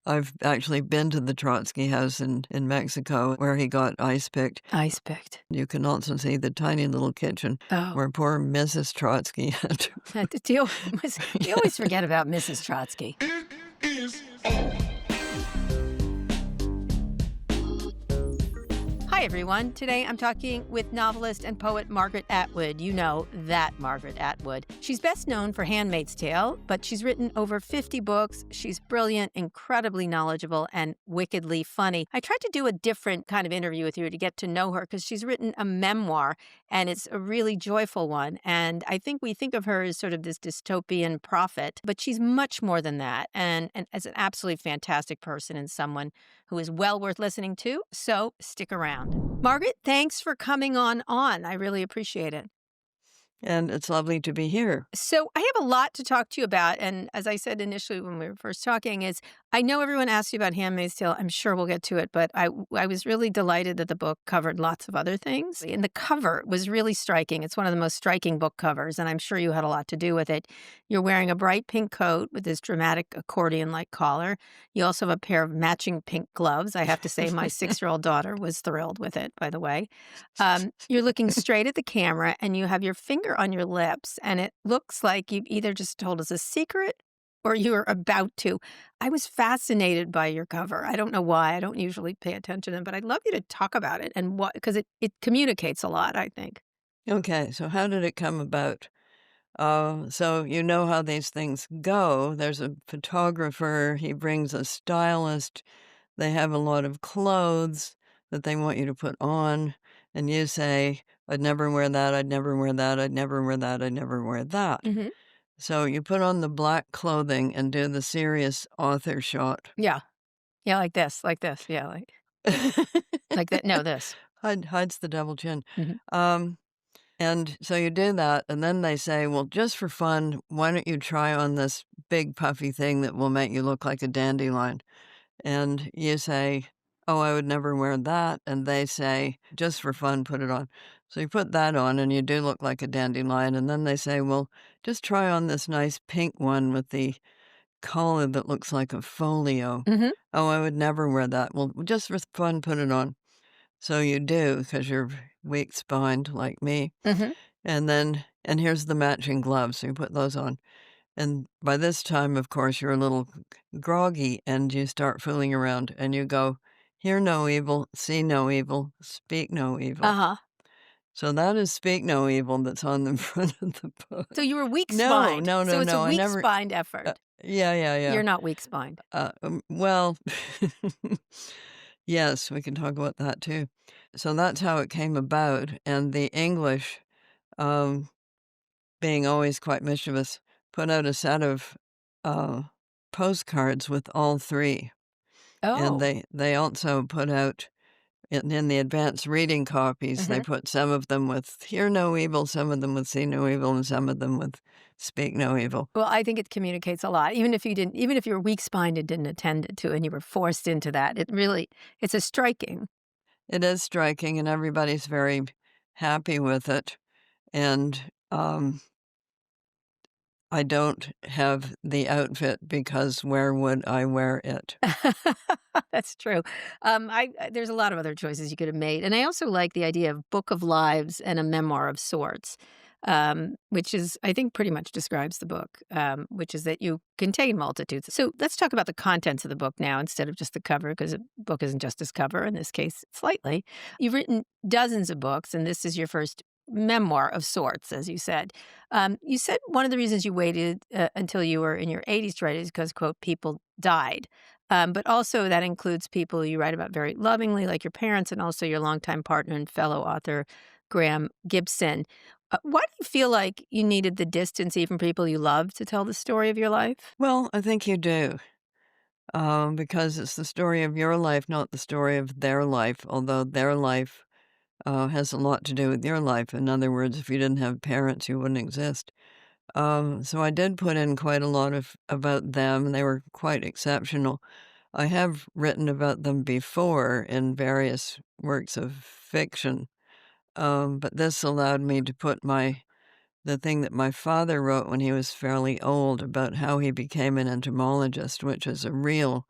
I've actually been to the Trotsky house in Mexico where he got ice picked. Ice picked. You can also see the tiny little kitchen Oh. where poor Mrs. Trotsky had to... Had to deal with. You always forget about Mrs. Trotsky. It is on. Hi, everyone. Today I'm talking with novelist and poet Margaret Atwood. You know that Margaret Atwood. She's best known for Handmaid's Tale, but she's written over 50 books. She's brilliant, incredibly knowledgeable, and wickedly funny. I tried to do a different kind of interview with you to get to know her because she's written a memoir, and it's a really joyful one. And I think we think of her as sort of this dystopian prophet, but she's much more than that, and as an absolutely fantastic person and someone who is well worth listening to. So stick around. Margaret, thanks for coming on. I really appreciate it. And it's lovely to be here. So I have a lot to talk to you about. And as I said initially when we were first talking, is I know everyone asked you about Handmaid's Tale. I'm sure we'll get to it. But I was really delighted that the book covered lots of other things. And the cover was really striking. It's one of the most striking book covers. And I'm sure you had a lot to do with it. You're wearing a bright pink coat with this dramatic accordion-like collar. You also have a pair of matching pink gloves. I have to say my 6-year-old daughter was thrilled with it, by the way. You're looking straight at the camera and you have your finger on your lips, and it looks like you've either just told us a secret or you're about to. I was fascinated by your cover. I don't know why. I don't usually pay attention to them, but I'd love you to talk about it and what, because it communicates a lot, I think. Okay, so how did it come about? So you know how these things go. There's a photographer, he brings a stylist, they have a lot of clothes that they want you to put on, and you say, I'd never wear that, I'd never wear that, I'd never wear that, I'd never wear that. Mm-hmm. So you put on the black clothing and do the serious author shot. Yeah. Yeah, like this. Yeah, like that. No, this. Hides the double chin. Mm-hmm. And so you do that, and then they say, well, just for fun, why don't you try on this big puffy thing that will make you look like a dandelion? And you say, oh, I would never wear that. And they say, just for fun, put it on. So you put that on, and you do look like a dandelion. And then they say, well, just try on this nice pink one with the collar that looks like a folio. Mm-hmm. Oh, I would never wear that. Well, just for fun, put it on. So you do, because you're weak-spined like me. Mm-hmm. And here's the matching gloves, so you put those on. And by this time, of course, you're a little groggy, and you start fooling around, and you go, hear no evil, see no evil, speak no evil. Uh-huh. So that is speak no evil that's on the front of the book. So you were weak-spined. No, So it's a I never... weak-spined effort. Yeah. You're not weak-spined. Well, yes, we can talk about that too. So that's how it came about. And the English, being always quite mischievous, put out a set of postcards with all three. Oh. And they also put out, in the advanced reading copies, they put some of them with hear no evil, some of them with see no evil, and some of them with speak no evil. Well, I think it communicates a lot. Even if you were weak-spined and didn't attend it to, and you were forced into that, it's a striking. It is striking, and everybody's very happy with it. And I don't have the outfit because where would I wear it? That's true. There's a lot of other choices you could have made. And I also like the idea of book of lives and a memoir of sorts, which is, I think, pretty much describes the book, which is that you contain multitudes. So let's talk about the contents of the book now instead of just the cover, because a book isn't just its cover in this case, slightly. You've written dozens of books, and this is your first memoir of sorts, as you said. You said one of the reasons you waited until you were in your 80s to write is because, quote, people died. But also that includes people you write about very lovingly, like your parents, and also your longtime partner and fellow author, Graham Gibson. Why do you feel like you needed the distance even from people you love to tell the story of your life? Well, I think you do, because it's the story of your life, not the story of their life, although their life has a lot to do with your life. In other words, if you didn't have parents, you wouldn't exist. So I did put in quite a lot about them, and they were quite exceptional. I have written about them before in various works of fiction, but this allowed me to put the thing that my father wrote when he was fairly old about how he became an entomologist, which is a real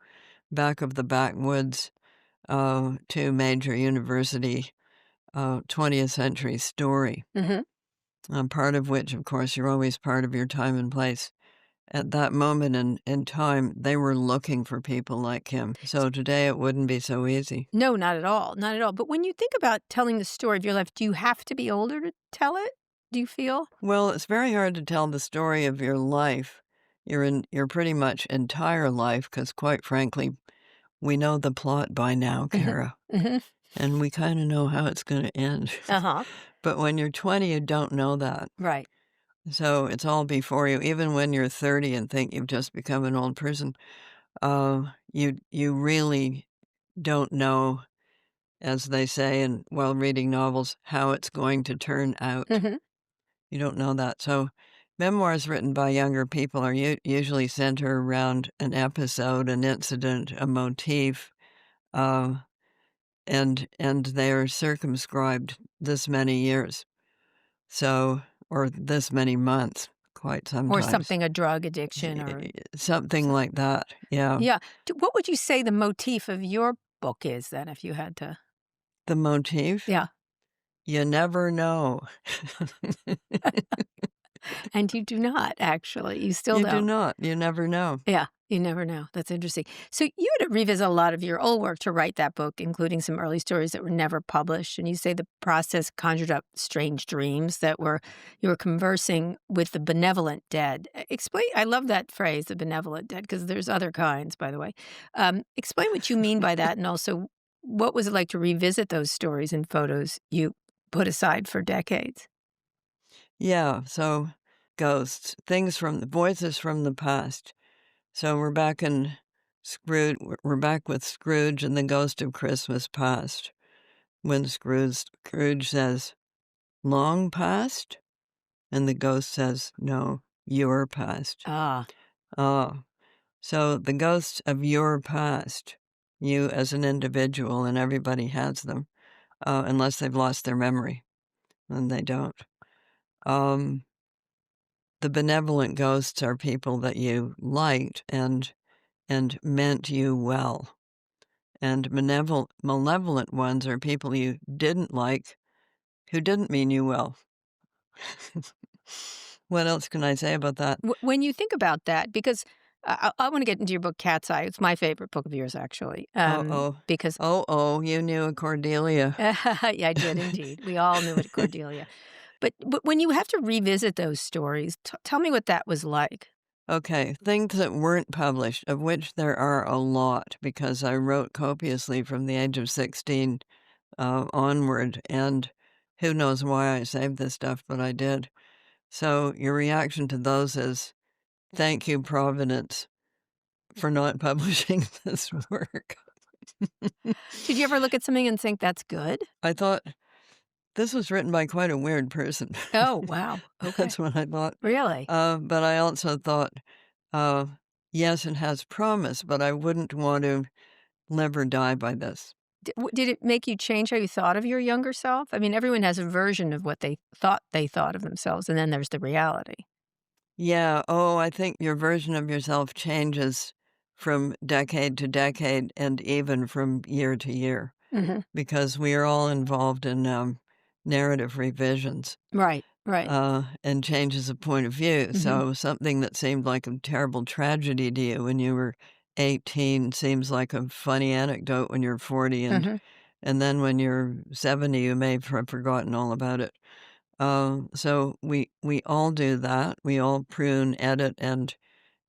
back of the backwoods to major university 20th century story, Mhm. part of which, of course, you're always part of your time and place. At that moment in time, they were looking for people like him. So today it wouldn't be so easy. No, not at all, not at all. But when you think about telling the story of your life, do you have to be older to tell it? Do you feel? Well, it's very hard to tell the story of your life, your pretty much entire life, because quite frankly, we know the plot by now, Mhm. Kara, Mhm. and we kind of know how it's going to end. Uh-huh. But when you're 20, you don't know that. Right. So it's all before you. Even when you're 30 and think you've just become an old person, you really don't know, as they say, and while reading novels, how it's going to turn out. Mhm. You don't know that. So memoirs written by younger people are usually center around an episode, an incident, a motif, uh, and they are circumscribed this many years. So, or this many months, quite Or sometimes. something, a drug addiction or Something so like that. Yeah. yeah. What would you say the motif of your book is then if you had to The motif, yeah. you never know. And you do not, actually. You still You do don't. not. You never know. Yeah, you never know. That's interesting. So you had to revisit a lot of your old work to write that book, including some early stories that were never published. And you say the process conjured up strange dreams that were you were conversing with the benevolent dead. Explain. I love that phrase, the benevolent dead, because there's other kinds, by the way. Explain what you mean by that, and also what was it like to revisit those stories and photos you put aside for decades. Yeah. So ghosts, things from the voices from the past. So we're back in Scrooge. We're back with Scrooge and the Ghost of Christmas Past. When Scrooge says, "Long past?" and the ghost says, "No, your past." Ah, Oh, so the ghosts of your past, you as an individual, and everybody has them, unless they've lost their memory, and they don't. Um, the benevolent ghosts are people that you liked and meant you well. And malevolent ones are people you didn't like who didn't mean you well. What else can I say about that? When you think about that, because I want to get into your book, Cat's Eye. It's my favorite book of yours, actually, Oh-oh. because Oh, you knew a Cordelia. yeah, I did indeed. We all knew it, Cordelia. But when you have to revisit those stories, tell me what that was like. Okay, things that weren't published, of which there are a lot, because I wrote copiously from the age of 16 onward, and who knows why I saved this stuff, but I did. So your reaction to those is, thank you, Providence, for not publishing this work. Did you ever look at something and think that's good? I thought, this was written by quite a weird person. Oh, wow. Okay. That's what I thought. Really? But I also thought, uh, yes, it has promise, but I wouldn't want to live or die by this. Did it make you change how you thought of your younger self? I mean, everyone has a version of what they thought of themselves, and then there's the reality. Yeah. Oh, I think your version of yourself changes from decade to decade and even from year to year Hmm. because we are all involved in narrative revisions Right. Right. and changes of point of view. Hmm. So something that seemed like a terrible tragedy to you when you were 18 seems like a funny anecdote when you're 40, Hmm. and then when you're 70, you may have forgotten all about it. So we all do that. We all prune, edit, and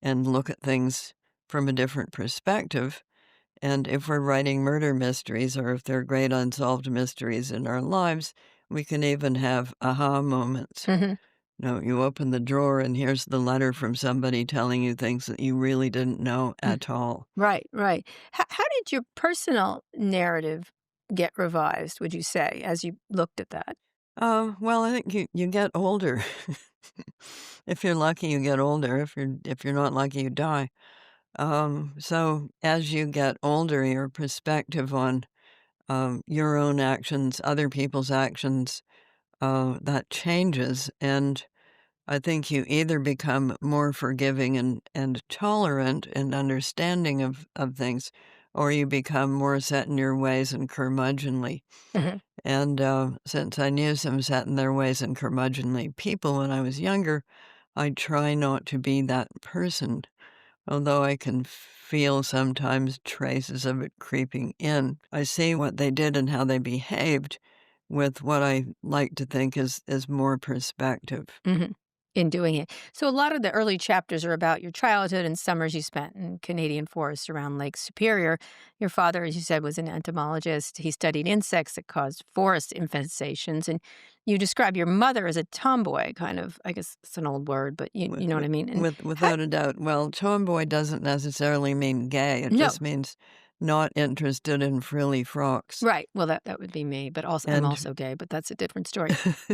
look at things from a different perspective. And if we're writing murder mysteries or if there are great unsolved mysteries in our lives, we can even have aha moments. Hmm. You open the drawer and here's the letter from somebody telling you things that you really didn't know at all. Right, right. How did your personal narrative get revised, would you say, as you looked at that? Well, I think you get older. If you're lucky, you get older. If you're not lucky, you die. So as you get older, your perspective on your own actions, other people's actions, that changes. And I think you either become more forgiving and tolerant and understanding of things, or you become more set in your ways and curmudgeonly. Mhm. And since I knew some set in their ways and curmudgeonly people when I was younger, I try not to be that person, although I can feel sometimes traces of it creeping in. I see what they did and how they behaved with what I like to think is more perspective. Mhm. In doing it. So a lot of the early chapters are about your childhood and summers you spent in Canadian forests around Lake Superior. Your father, as you said, was an entomologist. He studied insects that caused forest infestations. And you describe your mother as a tomboy, kind of, I guess it's an old word, but you know what I mean? And how, Without a doubt. Well, tomboy doesn't necessarily mean gay. It no, just means not interested in frilly frocks. right. Well, that would be me, but also I'm And also gay, but that's a different story.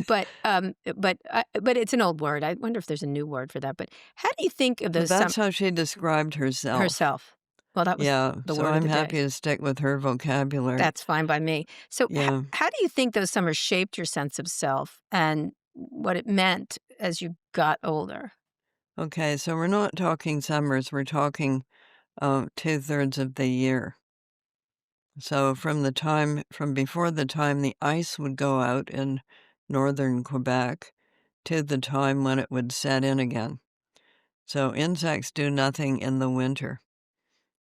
But it's an old word. I wonder if there's a new word for that. But how do you think of but those that's how she described herself. herself? Well, that was Yeah, the so word of I'm the happy day. to stick with her vocabulary. That's fine by me. So, Yeah. how do you think those summers shaped your sense of self and what it meant as you got older? Okay, so we're not talking summers, we're talking 2/3 of the year. So from before the time the ice would go out in northern Quebec to the time when it would set in again. So insects do nothing in the winter.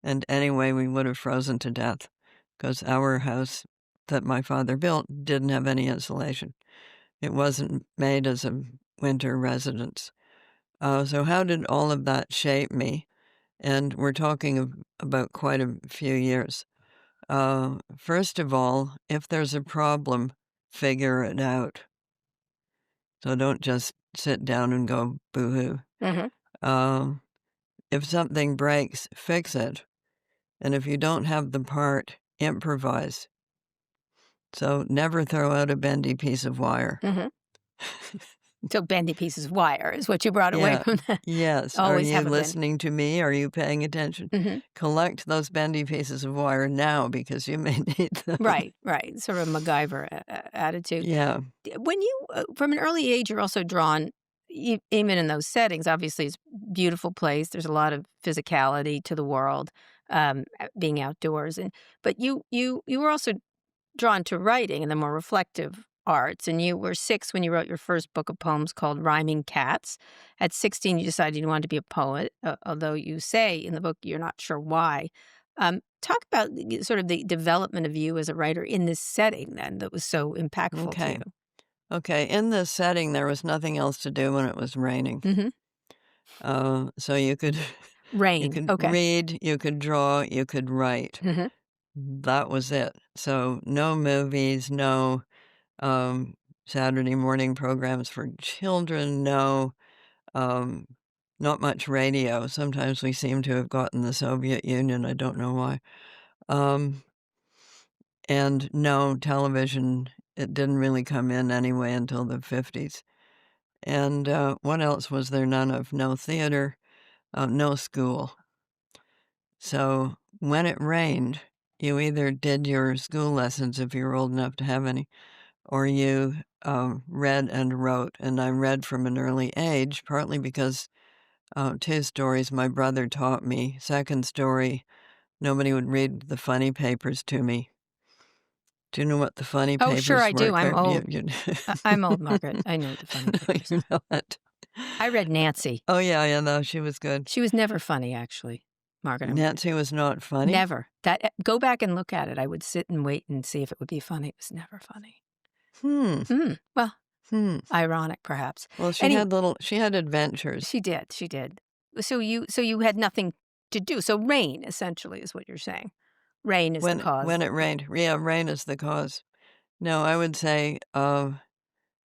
And anyway, we would have frozen to death because our house that my father built didn't have any insulation. It wasn't made as a winter residence. So how did all of that shape me? And we're talking about quite a few years. First of all, if there's a problem, figure it out. So don't just sit down and go boo-hoo. Mhm. Uh, if something breaks, fix it. And if you don't have the part, improvise. So never throw out a bendy piece of wire. Mhm. So, bendy pieces of wire is what you brought away Yeah. from that. Yes. Are Always you have a bendy. listening to me? Are you paying attention? Mhm. Collect those bendy pieces of wire now because you may need them. Right, right. Sort of MacGyver attitude. Yeah. When you, from an early age, you're also drawn, even in those settings. Obviously, it's a beautiful place. There's a lot of physicality to the world, being outdoors, but you were also drawn to writing and the more reflective arts. And you were 6 when you wrote your first book of poems called Rhyming Cats. At 16, you decided you wanted to be a poet, although you say in the book you're not sure why. Talk about sort of the development of you as a writer in this setting then that was so impactful to Okay. you. Okay. In this setting, there was nothing else to do when it was raining. Hmm. So you could you Rain. could Okay. read, you could draw, you could write. Hmm. That was it. So no movies, no um, Saturday morning programs for children, no um, not much radio. Sometimes we seem to have gotten the Soviet Union. I don't know why. Um, and no television. It didn't really come in anyway until the 50s. And what else was there none of? No theater, no school. So when it rained, you either did your school lessons if you were old enough to have any, or you read and wrote. And I read from an early age, partly because 2 stories my brother taught me. Second story, nobody would read the funny papers to me. Do you know what the funny Oh, sure, papers I were? do. I'm old. You I'm old, Margaret. I know the funny papers. you know it. I read Nancy. Oh, yeah, yeah, no, she was good. She was never funny, actually, Margaret. Nancy was not funny? Never. Go back and look at it. I would sit and wait and see if it would be funny. It was never funny. Hmm, Well, hmm. ironic perhaps. Well, Any she had adventures. she did. So you had nothing to do. So rain essentially is what you're saying. Rain is the When cause. it rained. Yeah, rain is the cause. No, I would say,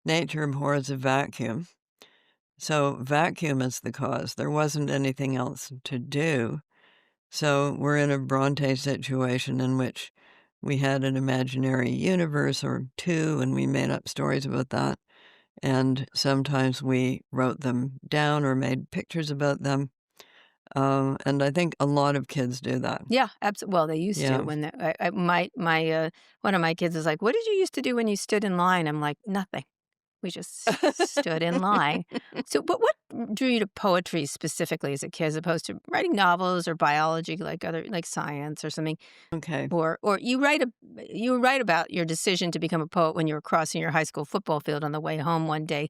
nature abhors a vacuum. So vacuum is the cause. There wasn't anything else to do. So we're in a Bronte situation in which we had an imaginary universe or two, and we made up stories about that. And sometimes we wrote them down or made pictures about them. And I think a lot of kids do that. Yeah, absolutely. Well, they used to Yeah. when my one of my kids was like, "What did you used to do when you stood in line?" I'm like, "Nothing." We just stood in line. So, but what drew you to poetry specifically as a kid, as opposed to writing novels or biology, like science or something? Okay. Or you write about your decision to become a poet when you were crossing your high school football field on the way home one day.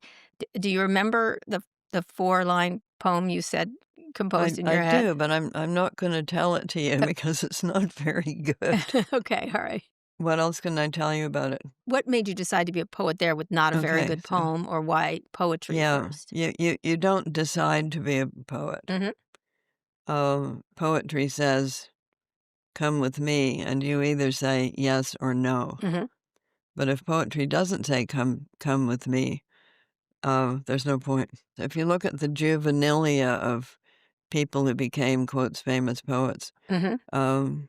Do you remember the 4-line poem you said composed in I your head? do, but I'm not gonna tell it to you because it's not very good. Okay, all right. What else can I tell you about it? What made you decide to be a poet there with not a very Okay, good so poem, or why poetry yeah, first? you don't decide to be a poet. Mhm, Poetry says, "Come with me," and you either say yes or no. mhm. But if poetry doesn't say, come with me," there's no point. If you look at the juvenilia of people who became, quotes, "famous poets," Mhm. um,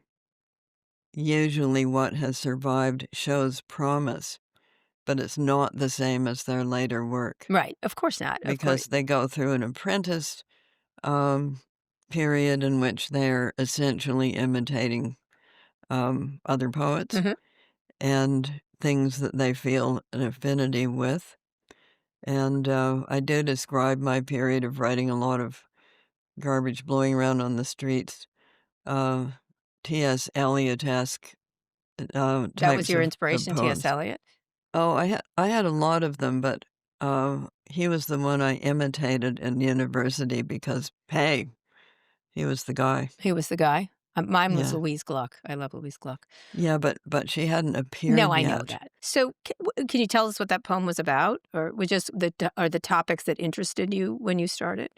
usually what has survived shows promise, but it's not the same as their later work Right, of course not, of course. because they go through an apprentice, um, period in which they're essentially imitating, other poets Mhm. and things that they feel an affinity with. And, I do describe my period of writing a lot of garbage blowing around on the streets, uh, T.S. Eliot-esque, That was types your of inspiration, T.S. poems. Eliot? Oh, I had a lot of them, but, he was the one I imitated in university because, hey, he was the guy. He was the guy? Mine was Yeah. Louise Gluck. I love Louise Gluck. Yeah, but she hadn't No, appeared I know yet that. So, can you tell us what that poem was about, or was just the topics that interested you when you started?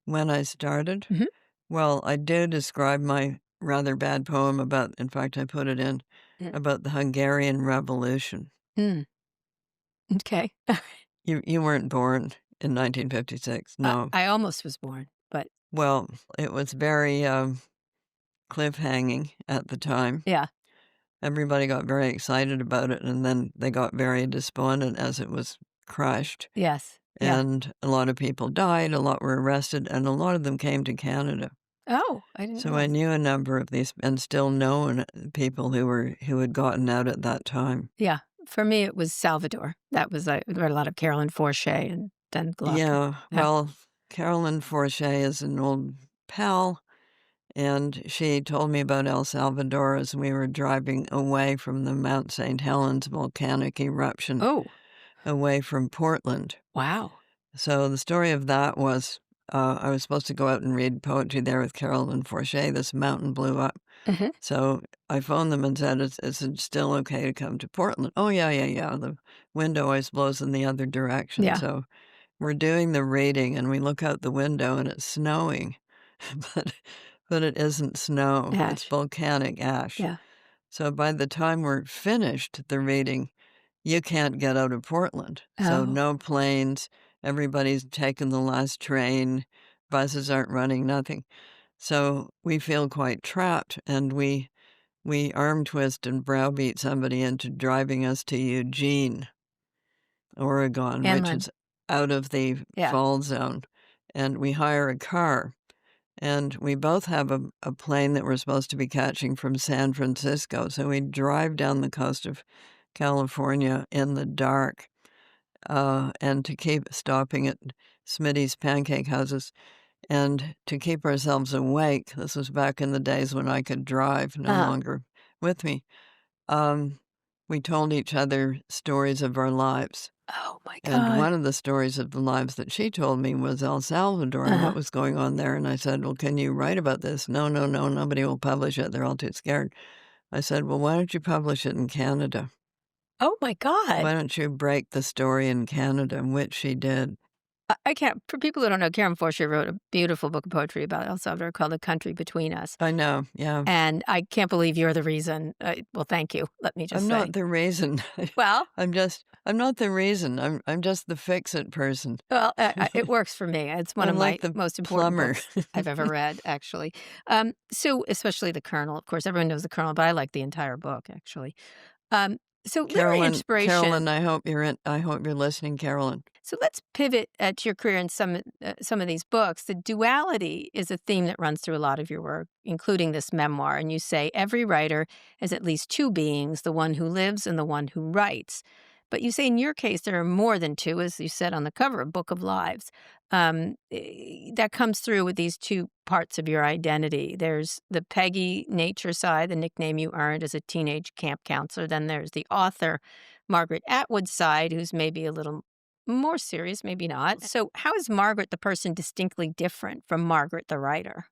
when I started. Mhm. Well, I did describe my rather bad poem about, in fact, I put it in, Mm. about the Hungarian Revolution. Mm, m'kay. You weren't born in 1956, no. I almost was born, but Well, it was very, cliffhanging at the time. yeah. Everybody got very excited about it, and then they got very despondent as it was crushed, Yes. Yeah. and a lot of people died, a lot were arrested, and a lot of them came to Canada. Oh, I didn't So I realize. knew a number of these and still know people who had gotten out at that time. Yeah. For me, it was Salvador. That was I read a lot of Carolyn Forche and then Gluck. Yeah, Yeah. well, Carolyn Forche is an old pal, and she told me about El Salvador as we were driving away from the Mount St. Helens volcanic eruption, Oh, away from Portland. wow. So the story of that was, I was supposed to go out and read poetry there with Carolyn Forche. This mountain blew up. Mhm. So I phoned them and said, is it still okay to come to Portland? Oh, yeah, yeah, yeah. The wind always blows in the other direction. Yeah. So we're doing the reading and we look out the window and it's snowing, but, but it isn't snow. It's Ash. volcanic ash. Yeah. So by the time we're finished the reading, you can't get out of Portland. So Oh, no planes, everybody's taken the last train, buses aren't running, nothing. So we feel quite trapped and we arm twist and browbeat somebody into driving us to Eugene, Oregon, which inland. is out of the Yeah. fall zone, and we hire a car. And we both have a plane that we're supposed to be catching from San Francisco, so we drive down the coast of California in the dark, and to keep stopping at Smitty's Pancake Houses, and to keep ourselves awake. This was back in the days when I could drive, no Uh-huh. longer with me. Um, we told each other stories of our lives. Oh my And god. one of the stories of the lives that she told me was El Salvador and what Uh-huh. was going on there. And I said, well, can you write about this? No, no, no, nobody will publish it. They're all too scared. I said, well, why don't you publish it in Canada? Oh my god. Why don't you break the story in Canada? Which she did. I can't for people who don't know, Karen Forsher wrote a beautiful book of poetry about El Salvador called The Country Between Us, I know. Yeah. and I can't believe you're the reason well, thank you, let me just I'm say. not the reason. Well I'm not the reason. I'm just the fix it person. it works for me. It's one of I'm my like the most important plumber. books I've ever read, actually. So especially the Colonel, of course, everyone knows the Colonel, but I like the entire book, actually. Um, so literary Carolyn, inspiration. I hope you're listening, Carolyn. So let's pivot to your career in some of these books. The duality is a theme that runs through a lot of your work, including this memoir. And you say every writer has at least two beings, the one who lives and the one who writes. But you say in your case there are more than two, as you said on the cover, a book of lives. That comes through with these two parts of your identity. There's the Peggy nature side, the nickname you earned as a teenage camp counselor. Then there's the author, Margaret Atwood side, who's maybe a little more serious, maybe not. So, how is Margaret the person distinctly different from Margaret the writer?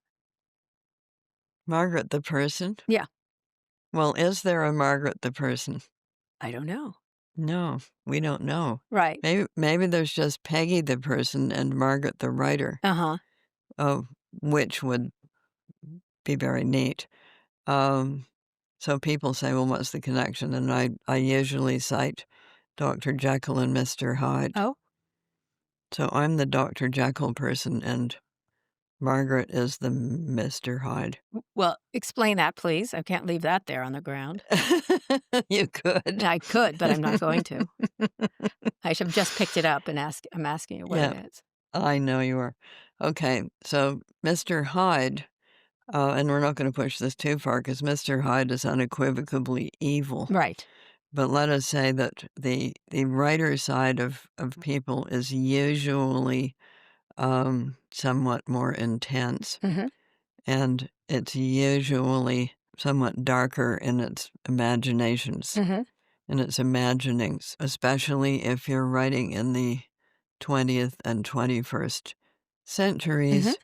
Margaret the person? Yeah, Well, is there a Margaret the person? I don't know. No, we don't know. Right. Maybe there's just Peggy the person and Margaret the writer, Uh huh. oh, which would be very neat. Um, so people say, well, what's the connection? And I usually cite Dr. Jekyll and Mr. Hyde. Oh, So I'm the Dr. Jekyll person, and Margaret is the Mr. Hyde. well, explain that, please. I can't leave that there on the ground. You could. I could, but I'm not going to. I should have just picked it up and I'm asking you what Yeah, it is. I know you are. Okay, so Mr. Hyde, and we're not going to push this too far because Mr. Hyde is unequivocally evil. Right. But let us say that the writer side of people is usually somewhat more intense, Mm-hmm. and it's usually somewhat darker in its imaginations, Mm-hmm. in its imaginings, especially if you're writing in the 20th and 21st Mm-hmm. centuries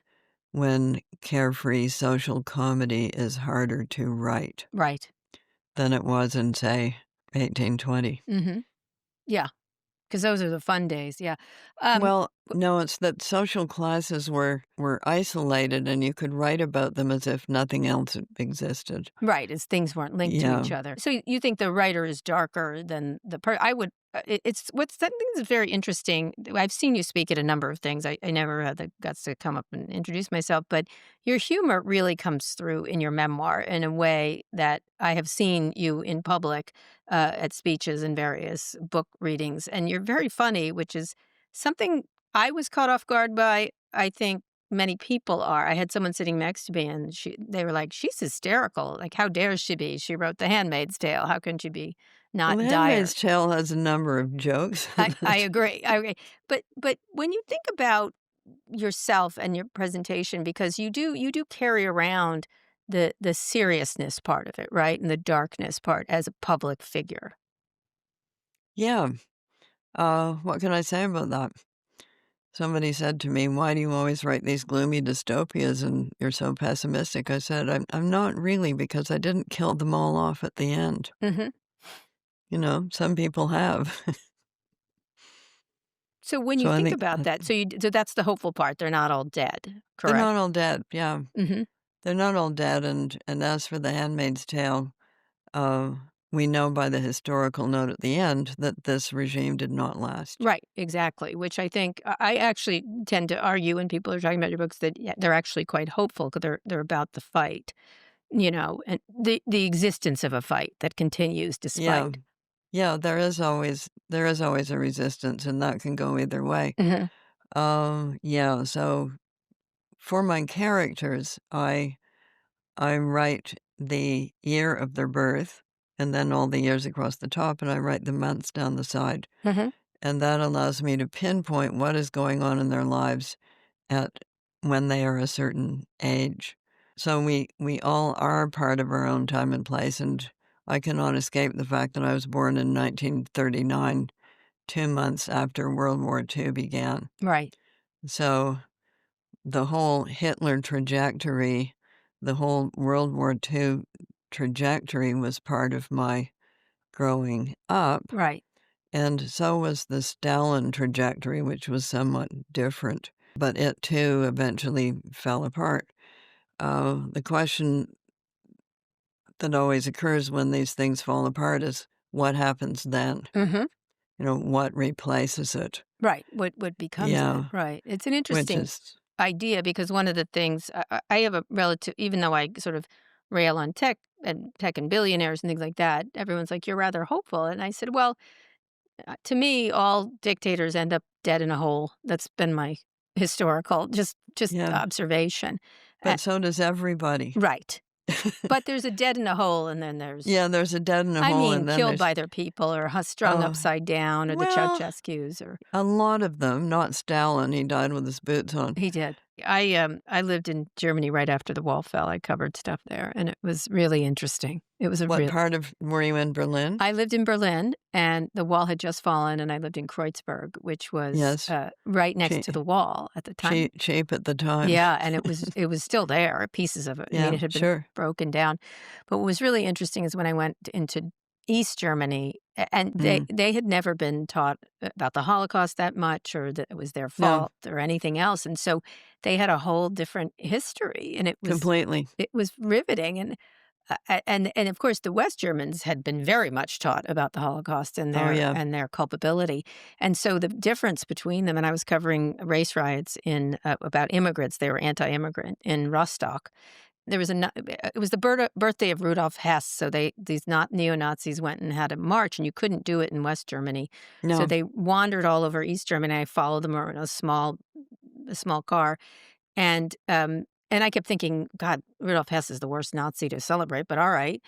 when carefree social comedy is harder to write Right. than it was in, say, 1820. Mm-hmm. Yeah. Because those are the fun days. Yeah. Um, Well, no, it's that social classes were isolated and you could write about them as if nothing else existed. right. As things weren't linked to Yeah. each other. So you think the writer is darker than I would. It's what's something that's very interesting. I've seen you speak at a number of things. I never had the guts to come up and introduce myself, but your humor really comes through in your memoir in a way that I have seen you in public at speeches and various book readings. And you're very funny, which is something I was caught off guard by. I think many people are. I had someone sitting next to me and they were like, she's hysterical. Like, how dare she be? She wrote The Handmaid's Tale. How can she be Well, not The dire? Handmaid's Tale has a number of jokes in I it. agree. I agree. But when you think about yourself and your presentation, because you do carry around the seriousness part of it, right? And the darkness part as a public figure. Yeah. What can I say about that? Somebody said to me, "Why do you always write these gloomy dystopias and you're so pessimistic?" I said, I'm not really because I didn't kill them all off at the end. Hmm. You know, some people have. So when you So I think think about that, so that's the hopeful part. They're not all dead, they're correct? not all dead. Yeah, Hmm. they're not all dead. And as for The Handmaid's Tale, uh, we know by the historical note at the end that this regime did not last. Right, exactly. Which I think I actually tend to argue when people are talking about your books that yeah, they're actually quite hopeful because they're about the fight, and the existence of a fight that continues Yeah, despite. yeah, there is always a resistance, and that can go either way. Hmm. Yeah. So for my characters, I write the year of their birth, and then all the years across the top, and I write the months down the side, Hmm. and that allows me to pinpoint what is going on in their lives at when they are a certain age. So we all are part of our own time and place, and I cannot escape the fact that I was born in 1939, 2 months after World War II began. Right. So the whole Hitler trajectory, the whole World War II trajectory was part of my growing up, Right. and so was the Stalin trajectory, which was somewhat different, but it too eventually fell apart. The question that always occurs when these things fall apart is what happens then? Hmm. What replaces it? Right. What becomes it? Yeah, Right. It's an which interesting is, idea because one of the things I have a relative, even though I sort of rail on tech and billionaires and things like that, everyone's like, you're rather hopeful. And I said, well, to me, all dictators end up dead in a hole. That's been my historical just yeah, observation. Uh, but so does everybody. right. But there's a dead in a hole, and then there's Yeah, there's a dead in a I hole, mean, and then killed there's by their people or strung oh, upside down or the well, Ceausescus or a lot of them, not Stalin, he died with his boots on. he did. I lived in Germany right after the wall fell. I covered stuff there, and it was really interesting. It was a What real part of were you in Berlin? I lived in Berlin, and the wall had just fallen, and I lived in Kreuzberg, which was, Yes. right next to Cheap the wall at the time. cheap at the time. Yeah, and it was still there, pieces of it. I mean, Yeah, it had been sure. broken down. But what was really interesting is when I went into East Germany, and they Mm. they had never been taught about the Holocaust that much or that it was their No, fault or anything else, and so they had a whole different history, and completely. it was riveting, and and of course, the West Germans had been very much taught about the Holocaust Oh, yeah. and their culpability, and so the difference between them. And I was covering race riots in about immigrants. They were anti-immigrant in Rostock. There was it was the birthday of Rudolf Hess, so these not neo-Nazis went and had a march, and you couldn't do it in West Germany, so No. they wandered all over East Germany. I followed them around a small car, and I kept thinking, God, Rudolf Hess is the worst Nazi to celebrate, but all right.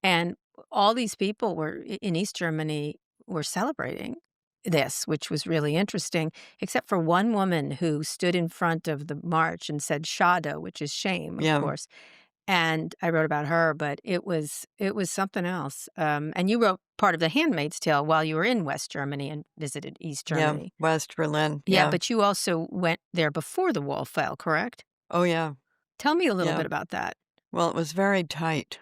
And all these people in East Germany were celebrating this, which was really interesting, except for one woman who stood in front of the march and said "Schade," which is shame, of Yeah, course. And I wrote about her, but it was something else. And you wrote part of the Handmaid's Tale while you were in West Germany and visited East yeah, Germany. West Berlin, Yeah, yeah. but you also went there before the wall fell, correct? Oh, yeah, Tell me a little yeah. bit about that. Well, it was very tight.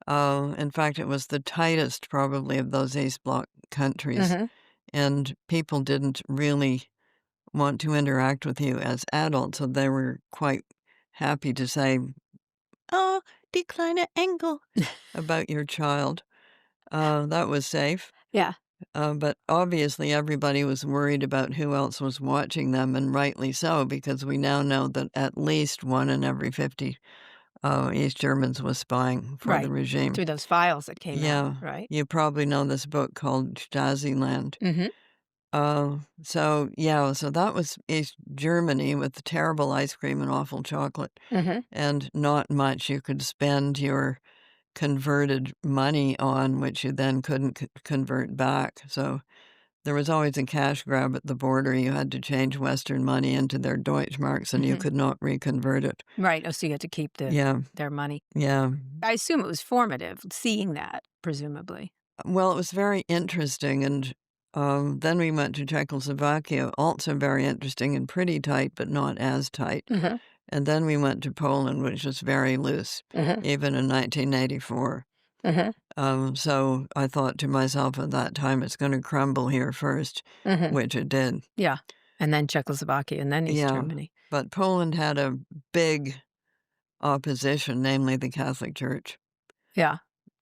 In fact, it was the tightest probably of those East Bloc countries, Mhm. and people didn't really want to interact with you as adults, so they were quite happy to say, "Oh, decline an angle," about your child. That was safe. Yeah, But obviously, everybody was worried about who else was watching them, and rightly so, because we now know that at least 1 in every 50 East Germans was spying for the right. regime. Through those files that came out, Yeah, right? you probably know this book called Stasi-Land. Mhm, So that was East Germany with the terrible ice cream and awful chocolate, mhm. and not much you could spend your converted money on, which you then couldn't convert back. So there was always a cash grab at the border. You had to change Western money into their Deutschmarks, and you Mhm. could not reconvert it. Right, oh, so you had to keep Yeah, their money. yeah. I assume it was formative seeing that, presumably. Well, it was very interesting, and then we went to Czechoslovakia, also very interesting and pretty tight, but not as tight. Mhm, And then we went to Poland, which was very loose, mhm, even in 1984. mhm, So I thought to myself at that time, it's going to crumble here first, mhm. which it did. Yeah, and then Czechoslovakia, and then East Yeah, Germany. but Poland had a big opposition, namely the Catholic Church, Yeah,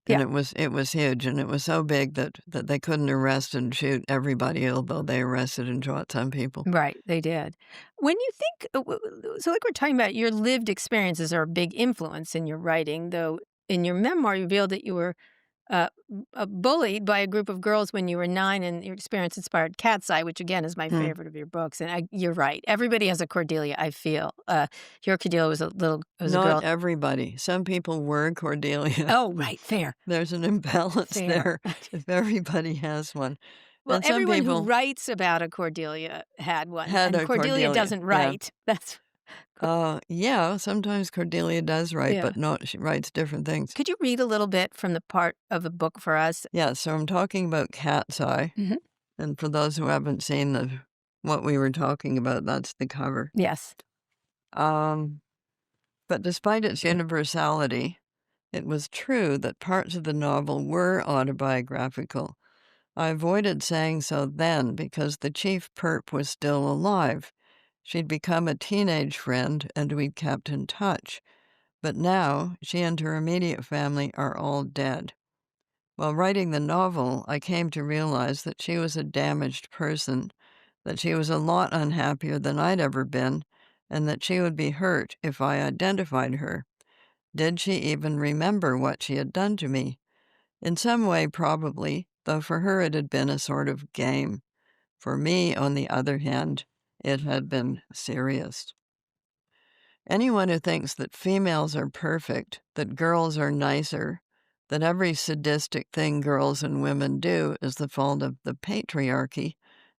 and yeah, it was huge, and it was so big that they couldn't arrest and shoot everybody, although they arrested and shot some people. right, they did. When you think so like we're talking about, your lived experiences are a big influence in your writing, though in your memoir, you revealed that you were bullied by a group of girls when you were 9, and your experience inspired Cat's Eye, which again is my Hmm. favorite of your books. And you're right. Everybody has a Cordelia, I feel. Your Cordelia was a Not girl. everybody. Some people were Cordelia. Oh, right. Fair. There's an imbalance Fair. there if everybody has one. Well, And some everyone who people writes about a Cordelia had one, had and a Cordelia Cordelia, doesn't yeah. write. That's Yeah, sometimes Cordelia does write, yeah. but not she writes different things. Could you read a little bit from the part of the book for us? Yeah, so I'm talking about Cat's Eye, Mhm. and for those who haven't seen what we were talking about, that's the cover. Yes. Um, but despite its universality, it was true that parts of the novel were autobiographical. I avoided saying so then because the chief perp was still alive. She'd become a teenage friend, and we'd kept in touch. But now, she and her immediate family are all dead. While writing the novel, I came to realize that she was a damaged person, that she was a lot unhappier than I'd ever been, and that she would be hurt if I identified her. Did she even remember what she had done to me? In some way, probably, though for her it had been a sort of game. For me, on the other hand, it had been serious. Anyone who thinks that females are perfect, that girls are nicer, that every sadistic thing girls and women do is the fault of the patriarchy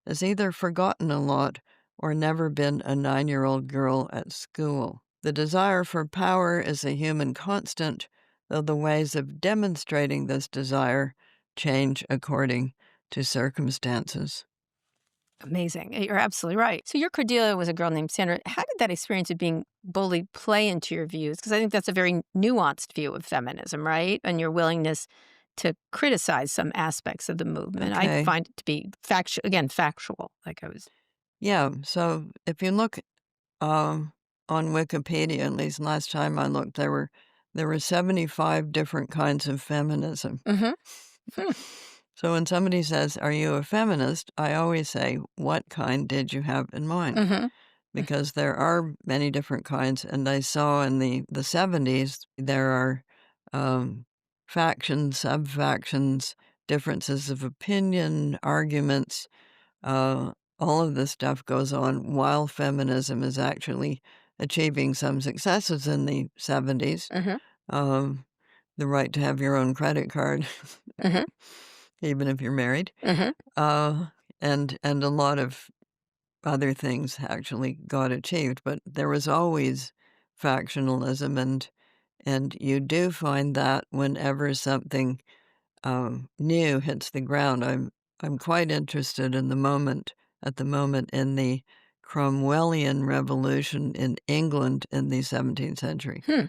has either forgotten a lot or never been a 9-year-old girl at school. The desire for power is a human constant, though the ways of demonstrating this desire change according to circumstances. Amazing. You're absolutely right. So your Cordelia was a girl named Sandra. How did that experience of being bullied play into your views? Because I think that's a very nuanced view of feminism, right? And your willingness to criticize some aspects of the movement. I Okay. find it to be factual. Like I was. Yeah. So if you look on Wikipedia, at least last time I looked, there were 75 different kinds of feminism. Mm-hmm. Hmm. So when somebody says, "Are you a feminist?" I always say, "What kind did you have in mind?" Mm-hmm. Because there are many different kinds, and I saw in the 70s there are factions, sub-factions, differences of opinion, arguments. All of this stuff goes on while feminism is actually achieving some successes in the 70s. Mm-hmm. Um, the right to have your own credit card, Mm-hmm. even if you're married, Mm-hmm. uh, and a lot of other things actually got achieved. But there was always factionalism, and you do find that whenever something new hits the ground. I'm quite interested at the moment in the Cromwellian Revolution in England in the 17th century. Hmm. So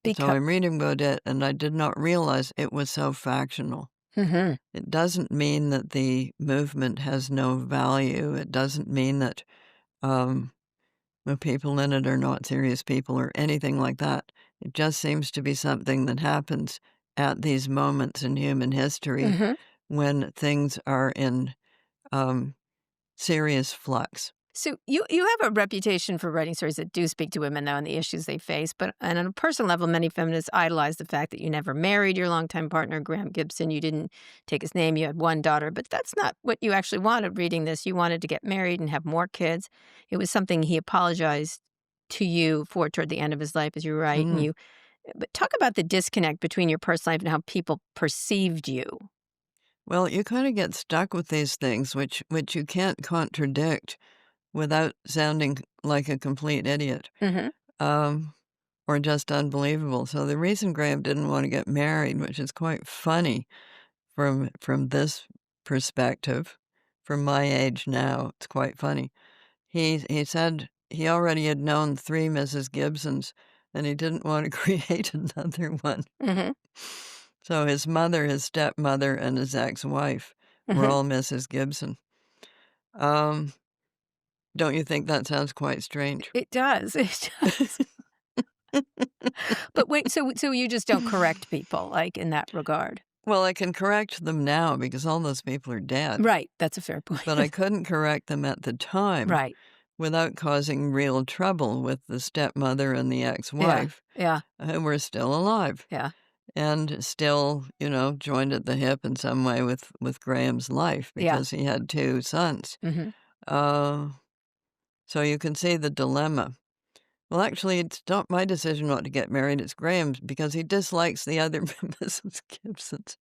Because. I'm reading about it, and I did not realize it was so factional. Mm-hmm. It doesn't mean that the movement has no value. It doesn't mean that um, the people in it are not serious people or anything like that. It just seems to be something that happens at these moments in human history Mm-hmm. when things are in um, serious flux. So you have a reputation for writing stories that do speak to women, though, and the issues they face. But and on a personal level, many feminists idolize the fact that you never married your longtime partner, Graham Gibson. You didn't take his name. You had one daughter, but that's not what you actually wanted. Reading this, you wanted to get married and have more kids. It was something he apologized to you for toward the end of his life, as you write. And Mm. you, but talk about the disconnect between your personal life and how people perceived you. Well, you kind of get stuck with these things, which you can't contradict without sounding like a complete idiot, Mm-hmm. um, or just unbelievable. So the reason Graham didn't want to get married, which is quite funny from this perspective, from my age now, it's quite funny. He said he already had known 3 Mrs. Gibsons, and he didn't want to create another one. Mm-hmm. So his mother, his stepmother, and his ex-wife were Mm-hmm. all Mrs. Gibson. Um, don't you think that sounds quite strange? It does. It does. But wait, so you just don't correct people, like, in that regard? Well, I can correct them now because all those people are dead, Right, that's a fair point. but I couldn't correct them at the time Right. without causing real trouble with the stepmother and the Yeah, ex-wife, yeah, who were still alive yeah, and still, joined at the hip in some way with Graham's life yeah. because he had 2 sons. Mhm. Uh, so you can see the dilemma. Well, actually, it's not my decision not to get married, it's Graham's because he dislikes the other Mrs. Gibsons.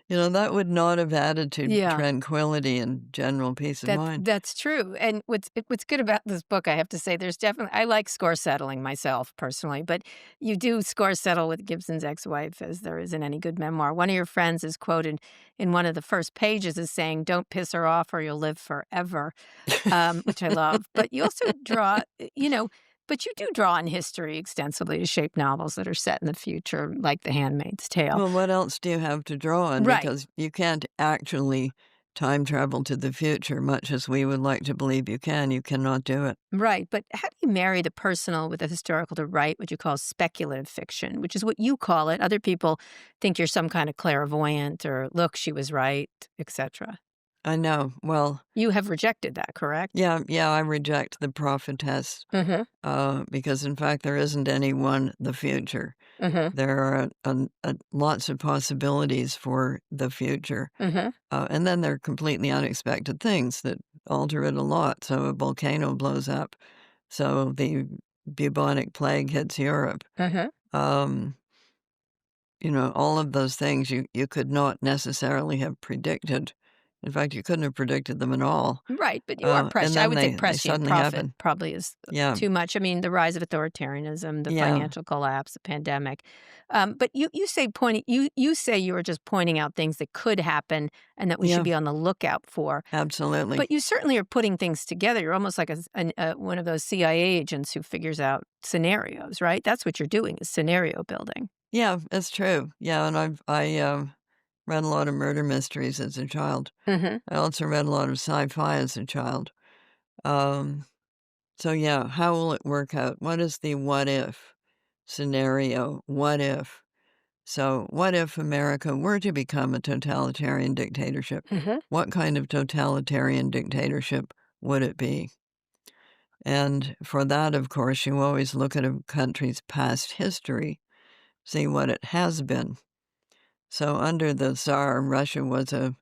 That would not have added to Yeah, tranquility and general peace of mind. that's true, and what's good about this book, I have to say, there's definitely I like score settling myself, personally, but you do score settle with Gibson's ex-wife, as there is in any good memoir. One of your friends is quoted in one of the first pages as saying, "Don't piss her off or you'll live forever," which I love. But you also draw, but you do draw on history extensively to shape novels that are set in the future, like The Handmaid's Tale. Well, what else do you have to draw on? Right, Because you can't actually time travel to the future, much as we would like to believe you can. You cannot do it. right. But how do you marry the personal with the historical to write what you call speculative fiction, which is what you call it? Other people think you're some kind of clairvoyant or, look, she was right, etc. I know. Well, You have rejected that, correct? yeah, I reject the prophetess Mm-hmm. because, in fact, there isn't any one the future. Mm-hmm. There are lots of possibilities for the future. Mm-hmm. And then there are completely unexpected things that alter it a lot. So a volcano blows up. So the bubonic plague hits Europe. Mhm. Um, all of those things you could not necessarily have predicted. In fact, you couldn't have predicted them at all. Right, but you are And prescient. I then would say they prescient suddenly profit happen. probably is Yeah, too much. I mean, the rise of authoritarianism, the yeah, financial collapse, the pandemic. But you say you say you were just pointing out things that could happen and that we should yeah, be on the lookout for. absolutely. But you certainly are putting things together. You're almost like one of those CIA agents who figures out scenarios, right? That's what you're doing is scenario building. Yeah, it's true. Yeah, and I read a lot of murder mysteries as a child. Hmm. I also read a lot of sci-fi as a child. Um, so yeah, how will it work out? What is the what if scenario? What if? So, what if America were to become a totalitarian dictatorship? Hmm. What kind of totalitarian dictatorship would it be? And for that, of course, you always look at a country's past history, see what it has been. So, under the Tsar, Russia was an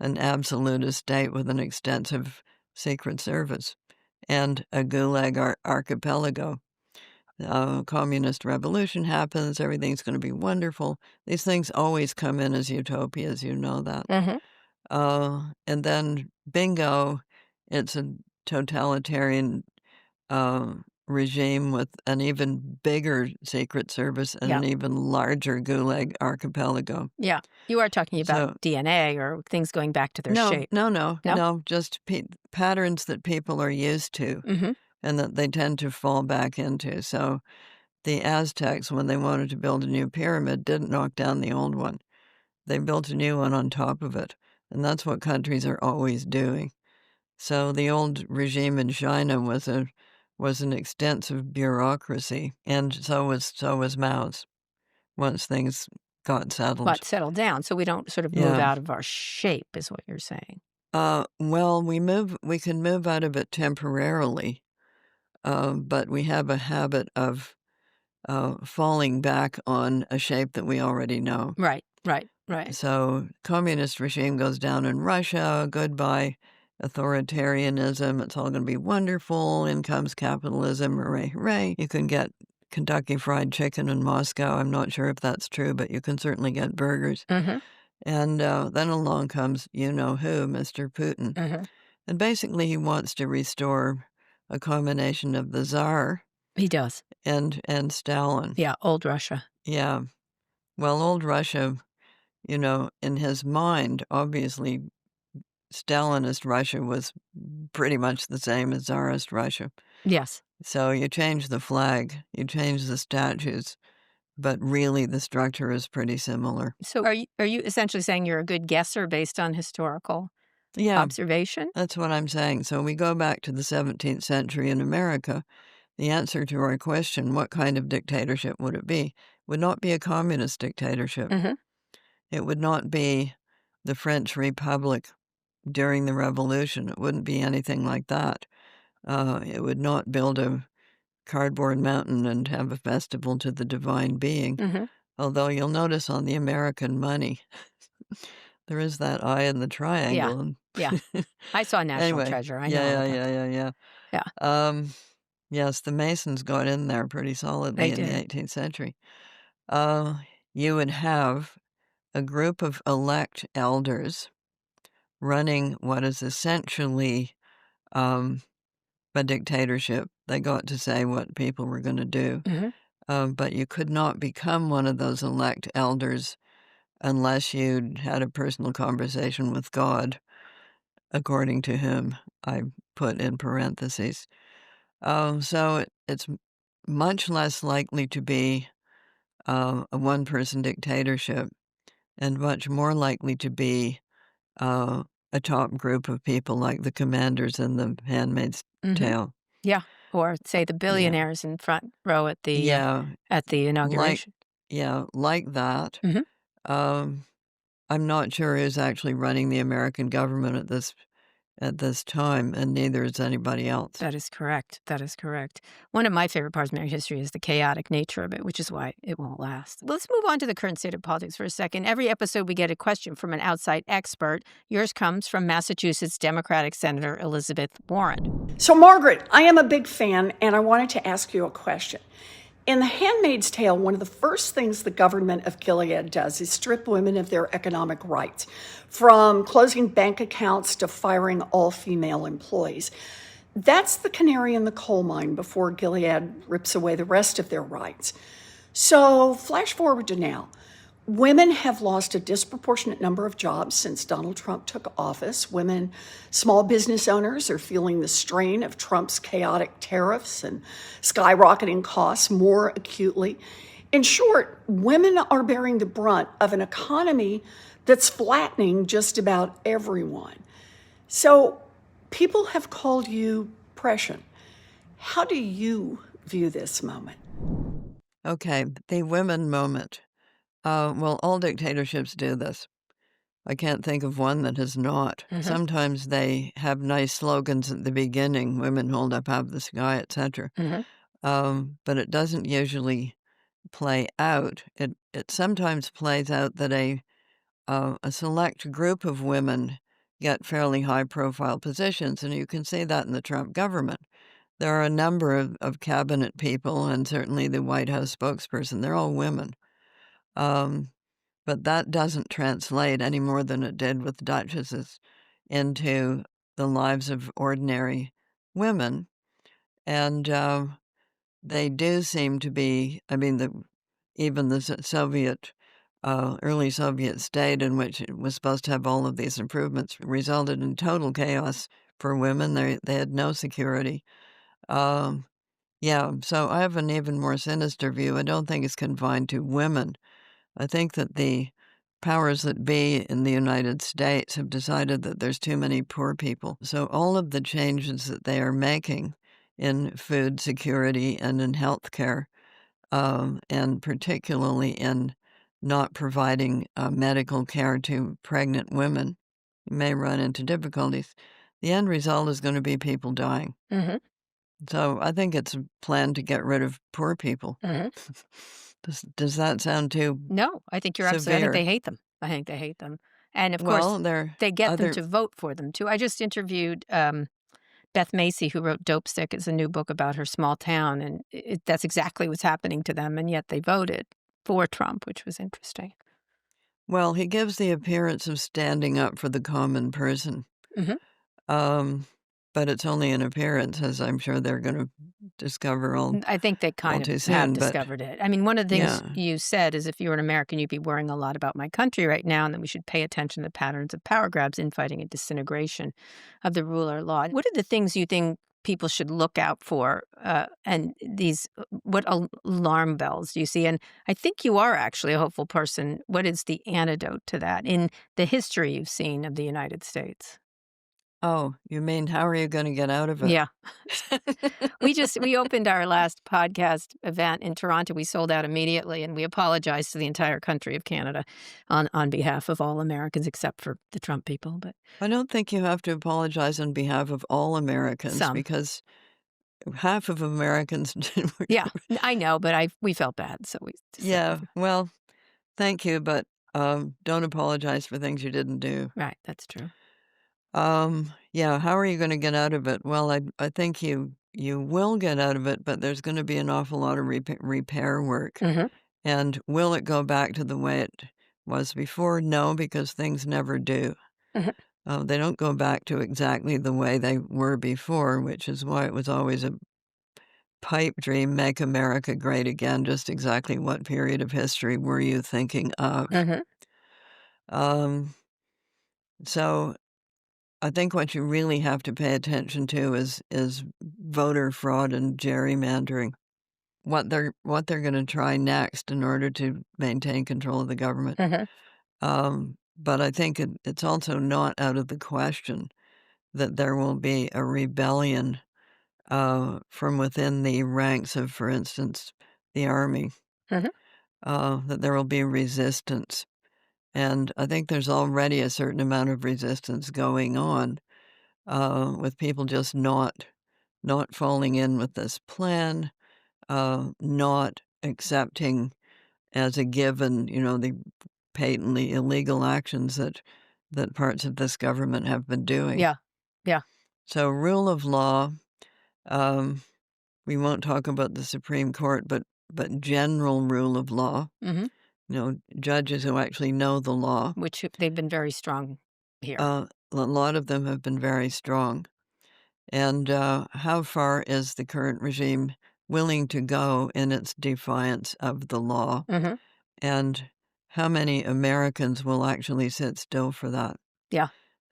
absolutist state with an extensive secret service and a gulag archipelago. Communist revolution happens, everything's going to be wonderful. These things always come in as utopias, you know that. Hmm. And then, bingo, it's a totalitarian regime with an even bigger secret service and Yeah. an even larger gulag archipelago. Yeah. You are talking about So, DNA or things going back to their no, shape. no, no, No? no, just patterns that people are used to Hmm. and that they tend to fall back into. So, the Aztecs, when they wanted to build a new pyramid, didn't knock down the old one. They built a new one on top of it, and that's what countries are always doing. So the old regime in China was an extensive bureaucracy, and so was Mao's once things got settled. But settle down so we don't sort of move Yeah. out of our shape is what you're saying. Well, we can move out of it temporarily, but we have a habit of falling back on a shape that we already know. Right, right, right. So, communist regime goes down in Russia, goodbye authoritarianism, it's all gonna be wonderful, in comes capitalism, hooray, hooray. You can get Kentucky Fried Chicken in Moscow, I'm not sure if that's true, but you can certainly get burgers. Mhm, And, then along comes you-know-who, Mr. Putin. mhm. And basically, he wants to restore a combination of the Tsar He does. and Stalin. Yeah, old Russia. Yeah. Well, old Russia, in his mind, obviously Stalinist Russia was pretty much the same as Tsarist Russia. Yes. So you change the flag, you change the statues, but really the structure is pretty similar. So are you essentially saying you're a good guesser based on historical Yeah, observation? that's what I'm saying. So we go back to the 17th century in America. The answer to our question, what kind of dictatorship would it be, would not be a communist dictatorship. Mhm. It would not be the French Republic during the Revolution. It wouldn't be anything like that. It would not build a cardboard mountain and have a festival to the divine being. Mhm. Although you'll notice on the American money, there is that eye in the Yeah. triangle. Yeah. I saw National Anyway, Treasure. I know all yeah, about yeah, that. yeah, yeah, Yeah, yeah. Yes, the Masons got in there pretty they solidly in the did. 18th century. Uh, you would have a group of elect elders running what is essentially um, a dictatorship. They got to say what people were going to do. Mhm. But you could not become one of those elect elders unless you'd had a personal conversation with God, according to whom I put in parentheses. So it's much less likely to be a one person dictatorship and much more likely to be uh, a top group of people like the commanders in the Handmaid's Mhm. Tale. Yeah, or say the Yeah. billionaires in front row Yeah. at the Like, inauguration. yeah, like that. Mhm. Um, I'm not sure who's actually running the American government at this time, and neither is anybody else. That is correct. That is correct. One of my favorite parts of American history is the chaotic nature of it, which is why it won't last. Let's move on to the current state of politics for a second. Every episode, we get a question from an outside expert. Yours comes from Massachusetts Democratic Senator Elizabeth Warren. So, Margaret, I am a big fan, and I wanted to ask you a question. In The Handmaid's Tale, one of the first things the government of Gilead does is strip women of their economic rights, from closing bank accounts to firing all female employees. That's the canary in the coal mine before Gilead rips away the rest of their rights. So, flash forward to now. Women have lost a disproportionate number of jobs since Donald Trump took office. Women, small business owners, are feeling the strain of Trump's chaotic tariffs and skyrocketing costs more acutely. In short, women are bearing the brunt of an economy that's flattening just about everyone. So people have called you prescient. How do you view this moment? Okay, the women moment. Well, all dictatorships do this. I can't think of one that has not. Sometimes they have nice slogans at the beginning, women hold up half the sky, etc. But it doesn't usually play out. It sometimes plays out that a select group of women get fairly high-profile positions, and you can see that in the Trump government. There are a number of cabinet people, and certainly the White House spokesperson. They're all women. But that doesn't translate any more than it did with duchesses into the lives of ordinary women. And they do seem to be, I mean, even the Soviet, early Soviet state in which it was supposed to have all of these improvements resulted in total chaos for women. They had no security. Yeah, so I have an even more sinister view. I don't think it's confined to women. I think that the powers that be in the United States have decided that there's too many poor people. So all of the changes that they are making in food security and in health care, and particularly in not providing medical care to pregnant women, may run into difficulties. The end result is going to be people dying. So I think it's a plan to get rid of poor people. Does that sound too No, I think you're absolutely. I think severe? they hate them. I think they hate them. And of Well, course, there they get them other to vote for them too. I just interviewed Beth Macy, who wrote Dope Stick. It's a new book about her small town, and that's exactly what's happening to them, and yet they voted for Trump, which was interesting. well, he gives the appearance of standing up for the common person. But it's only an appearance, as I'm sure they're going to discover all I think they kind too of soon. have But discovered it. I mean, one of the things yeah, you said is if you were an American, you'd be worrying a lot about my country right now, and that we should pay attention to the patterns of power grabs, infighting, and disintegration of the rule or law. What are the things you think people should look out for? And these, what alarm bells do you see? And I think you are actually a hopeful person. What is the antidote to that in the history you've seen of the United States? oh, you mean how are you going to get out of it? Yeah. We opened our last podcast event in Toronto. We sold out immediately, and we apologized to the entire country of Canada on behalf of all Americans except for the Trump people. But I don't think you have to apologize on behalf of all Americans some, because half of Americans yeah, I know, but we felt bad, so we just said, Yeah, well, thank you, but don't apologize for things you didn't do. right, that's true. Yeah, how are you going to get out of it? Well, I think you will get out of it, but there's going to be an awful lot of repair work. And will it go back to the way it was before? No, because things never do. They don't go back to exactly the way they were before, which is why it was always a pipe dream, make America great again. Just exactly what period of history were you thinking of? Um, so I think what you really have to pay attention to is voter fraud and gerrymandering. What they're going to try next in order to maintain control of the government. But I think it's also not out of the question that there will be a rebellion from within the ranks of, for instance, the army. That there will be resistance, and I think there's already a certain amount of resistance going on. with people just not falling in with this plan, not accepting as a given, the patently illegal actions that parts of this government have been doing. Yeah. Yeah. So rule of law, um, we won't talk about the Supreme Court, but general rule of law, Mhm. judges who actually know the law, Which they've been very strong here. a lot of them have been very strong. And how far is the current regime willing to go in its defiance of the law? Mhm. And how many Americans will actually sit still for that? Yeah.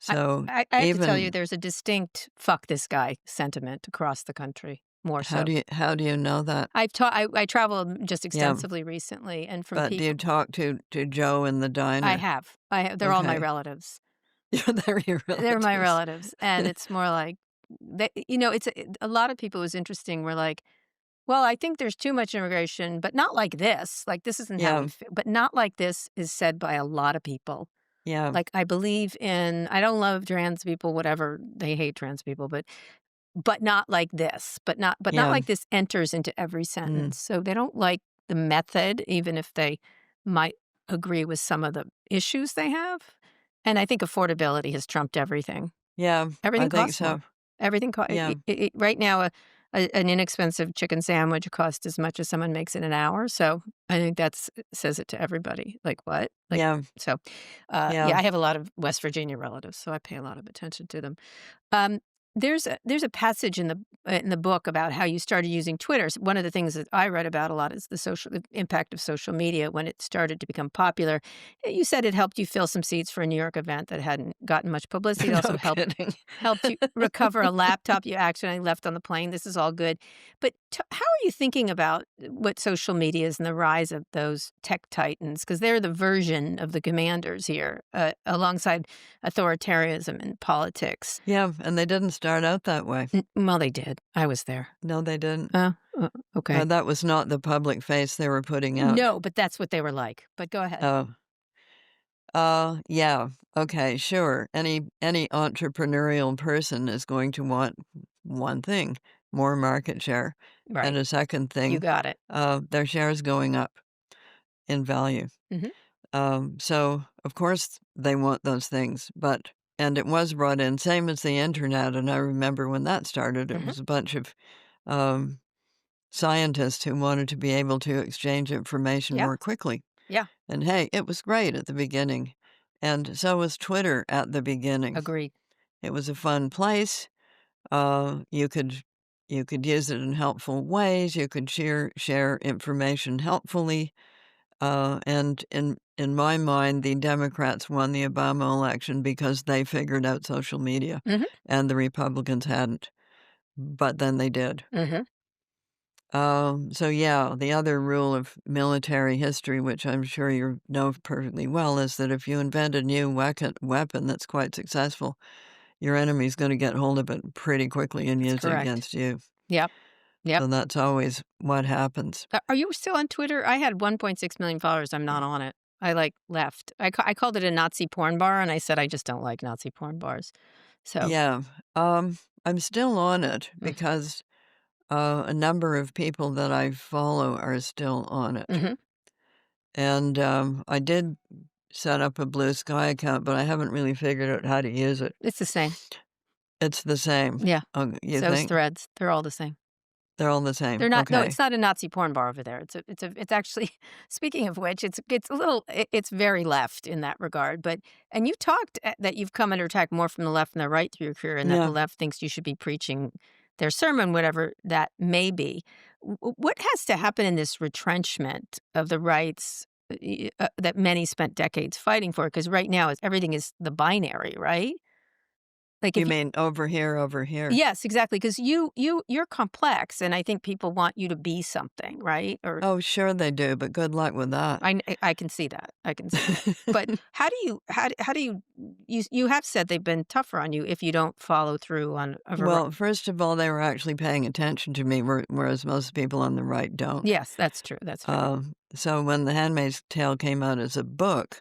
I So I have to tell you even there's a distinct "fuck this guy" sentiment across the country, more so. how do you know that? I traveled just Yeah, extensively recently, and from but do you people talk to Joe in the diner? I have they're all my Okay, relatives. they're your They're my relatives. relatives, and it's more like it's a lot of people, it was interesting, were like, "Well, I think there's too much immigration, but not like this. Like, this isn't how we Yeah, feel." But "not like this" is said by a lot of people. yeah, Like, I don't love trans people, whatever, they hate trans people, but not like this, but not yeah, like this enters into every mm, sentence. So they don't like the method, even if they might agree with some of the issues they have. And I think affordability has trumped everything. yeah. I Everything think costs so. more. Everything Yeah, right now, an inexpensive chicken sandwich costs as much as someone makes in an hour. So I think that's says it to everybody. Like what? Like yeah, so. yeah, Yeah, I have a lot of West Virginia relatives, so I pay a lot of attention to them. Um, there's a passage in the book about how you started using Twitter. So one of the things that I read about a lot is the impact of social media when it started to become popular. You said it helped you fill some seats for a New York event that hadn't gotten much publicity. It no also kidding. helped you recover a laptop you accidentally left on the plane. This is all good. But how are you thinking about what social media is and the rise of those tech titans? Because they're the version of the commanders here, alongside authoritarianism in politics. Yeah, and they didn't start out that way. Well, they did. I was there. No, they didn't. Okay. That was not the public face they were putting out. No, but that's what they were like. But go ahead. Oh, yeah. Okay, sure. Any entrepreneurial person is going to want one thing, more market share, and Right. a second You thing, got it. their shares going up in value. Mhm. So of course they want those things, and it was brought in, same as the internet. And I remember when that started, it Mhm. was a bunch of um, scientists who wanted to be able to exchange information Yeah. more quickly. Yeah. And hey, it was great at the beginning. And so was Twitter at the beginning. Agreed. It was a fun place. You could use it in helpful ways. You could share information helpfully. And in my mind, the Democrats won the Obama election because they figured out social media, Mhm. and the Republicans hadn't. But then they did. Mhm. So yeah, the other rule of military history, which I'm sure you know perfectly well, is that if you invent a new weapon that's quite successful, your enemy's going to get hold of it pretty quickly and That's use it correct. against you. Yep. Yep. So that's always what happens. Are you still on Twitter? I had 1.6 million followers. I'm not on it. I left. I called it a Nazi porn bar, and I said I just don't like Nazi porn bars. So, Yeah, I'm still on it mm, because a number of people that I follow are still on it. mhm. And I did set up a Blue Sky account, but I haven't really figured out how to use it. It's the same. It's the same. Yeah. You So is think? Threads. They're all the same. They're all the same. They're not. No, Okay. it's not a Nazi porn bar over there. It's actually. Speaking of which, it's a little. It's very left in that regard. And you talked that you've come under attack more from the left than the right through your career, and that the Yeah. left thinks you should be preaching their sermon, whatever that may be. What has to happen in this retrenchment of the rights that many spent decades fighting for? Because right now, everything is the binary, right? Like You if mean over here, over here? Yes, exactly. Because you're complex, and I think people want you to be something, right? Or Oh, sure they do, but good luck with that. I can see that. I can see that. But how do you have said they've been tougher on you if you don't follow through on a Well, first of all, they were actually paying attention to me, whereas most people on the right don't. Yes, that's true. That's true. So when The Handmaid's Tale came out as a book,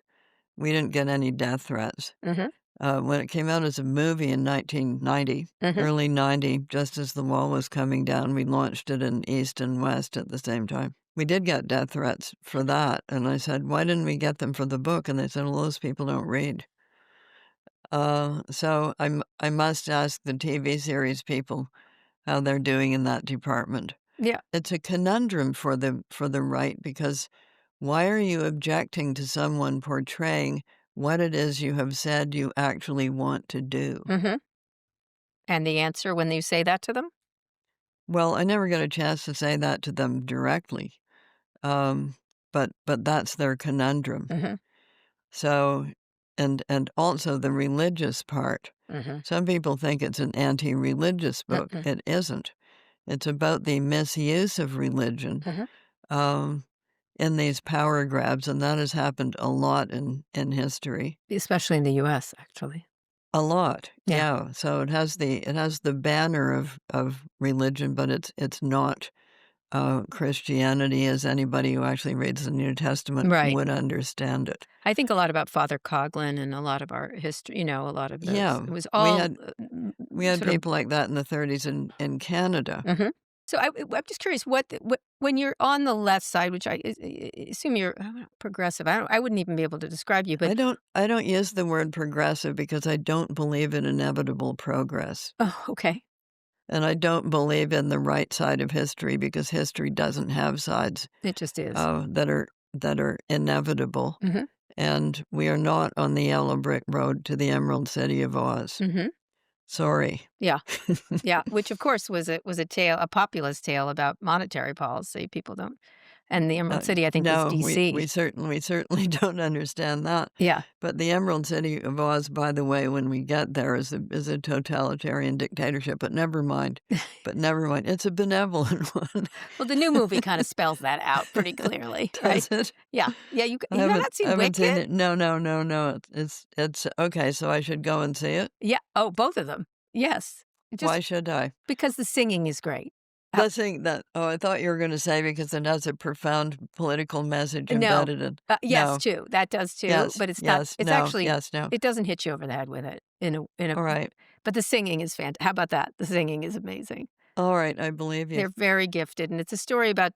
we didn't get any death threats. Mhm. when it came out as a movie in 1990, Mhm. early 90, just as the wall was coming down, we launched it in East and West at the same time. We did get death threats for that, and I said, "Why didn't we get them for the book?" And they said, "Well, those people don't read." So I must ask the TV series people how they're doing in that department. Yeah. It's a conundrum for the right, because why are you objecting to someone portraying what it is you have said you actually want to do? Mhm. And the answer when you say that to them? Well, I never got a chance to say that to them directly, um, but that's their conundrum. Mhm. So, and also the religious part. Mhm. Some people think it's an anti-religious book. Mm-mm. It isn't. It's about the misuse of religion, Mhm. um, in these power grabs, and that has happened a lot in history. Especially in the US, actually. A lot, Yeah. yeah. So it has the banner of religion, but it's not Christianity, as anybody who actually reads the New Testament Right. would understand it. I think a lot about Father Coughlin and a lot of our history, a lot of those. Yeah, It was we all, had we had sort of. people like that in the 30s in Canada. Mhm. So I'm just curious when you're on the left side, which I assume you're progressive. I wouldn't even be able to describe you, but I don't use the word progressive because I don't believe in inevitable progress. oh, okay. And I don't believe in the right side of history because history doesn't have sides It just is. that are inevitable. Mhm. And we are not on the yellow brick road to the Emerald City of Oz. Mhm. Sorry. Yeah. Yeah, which of course was a populist tale about monetary policy. People don't, and the Emerald City, I think, was No, DC. we certainly don't understand that. Yeah. But the Emerald City of Oz, by the way, when we get there, is a totalitarian dictatorship. But never mind. But never mind. It's a benevolent one. Well, the new movie kinda spells that out pretty clearly, right? Does it? Yeah. Yeah, you've not I seen haven't seen Wicked? it. No, no, no, no. It's okay. So I should go and see it. Yeah. Oh, both of them. Yes. Why Just should I? because the singing is great. Uh, The thing that oh, I thought you were going to say because it has a profound political message no. embedded in. Yes, No. too. That does too, Yes. but Yes. it's No. actually Yes. No. it doesn't hit you over the head with it in a All right. but the singing is how about that? The singing is amazing. All right. I believe you. They're very gifted, and it's a story about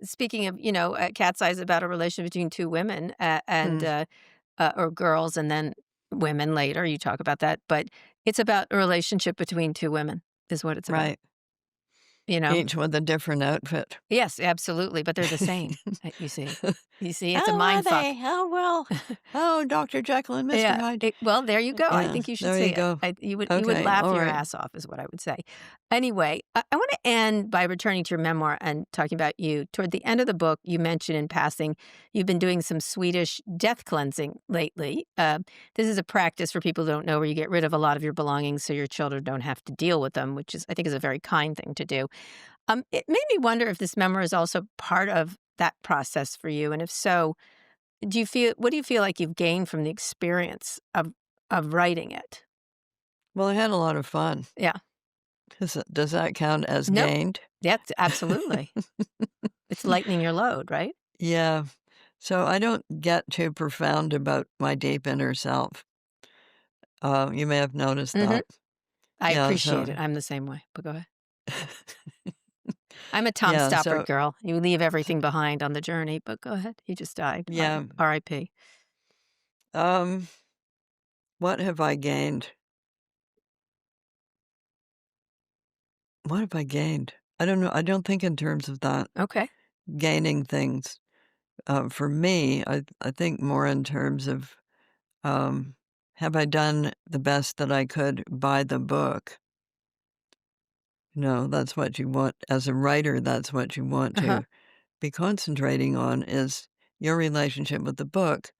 speaking of, cat's eyes about a relationship between 2 women, Hmm. or girls and then women later, you talk about that, but it's about a relationship between 2 women is what it's about, Right. you know? Each with a different outfit. Yes, absolutely, but they're the same, you see. You see, it's a How are mind fuck. they? How well? Oh, Dr. Jekyll and Mr. Yeah, Hyde. well, there you go, I Yeah. think you should There see you it. go. You would Okay. laugh All your right. ass off is what I would say. Anyway, I wanna end by returning to your memoir and talking about you. Toward the end of the book, you mention in passing you've been doing some Swedish death cleansing lately. This is a practice for people who don't know where you get rid of a lot of your belongings so your children don't have to deal with them, which is I think is a very kind thing to do. It made me wonder if this memoir is also part of that process for you, and if so, what do you feel like you've gained from the experience of writing it? Well, I had a lot of fun. Yeah. Does that count as No. gained? That's absolutely. It's lightening your load, right? Yeah. So I don't get too profound about my deep inner self. You may have noticed Mhm. that. I Yeah. appreciate So, it. I'm the same way, but go ahead. I'm a Tom yeah. Stoppard So, girl. You leave everything behind on the journey, but go ahead. He just died. yeah. R.I.P. Um, what have I gained? What have I gained? I don't know. I don't think in terms of that, Okay. gaining things. For me, I think more in terms of um, have I done the best that I could by the book? No, that's what you want. As a writer, that's what you want Uh-huh. to be concentrating on is your relationship with the book.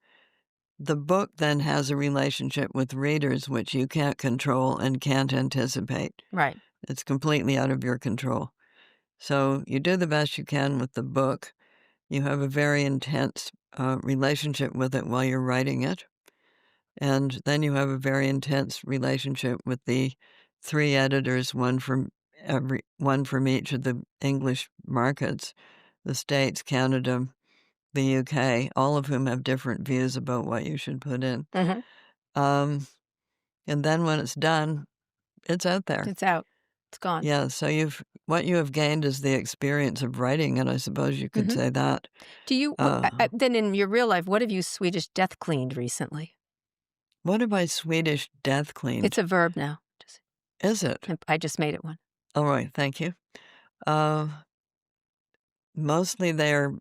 The book then has a relationship with readers which you can't control and can't anticipate. Right. It's completely out of your control. So you do the best you can with the book. You have a very intense relationship with it while you're writing it. And then you have a very intense relationship with the 3 editors, one from each of the English markets, the States, Canada, the UK, all of whom have different views about what you should put in. Mhm. Um, And then when it's done, it's out there. It's out. It's gone. Yeah, so what you have gained is the experience of writing it, I suppose you could Mhm. say that. Do you then in your real life, what have you Swedish death cleaned recently? What have I Swedish death cleaned? It's a verb now. Is it? I just made it one. All right, thank you. Uh, Mostly they're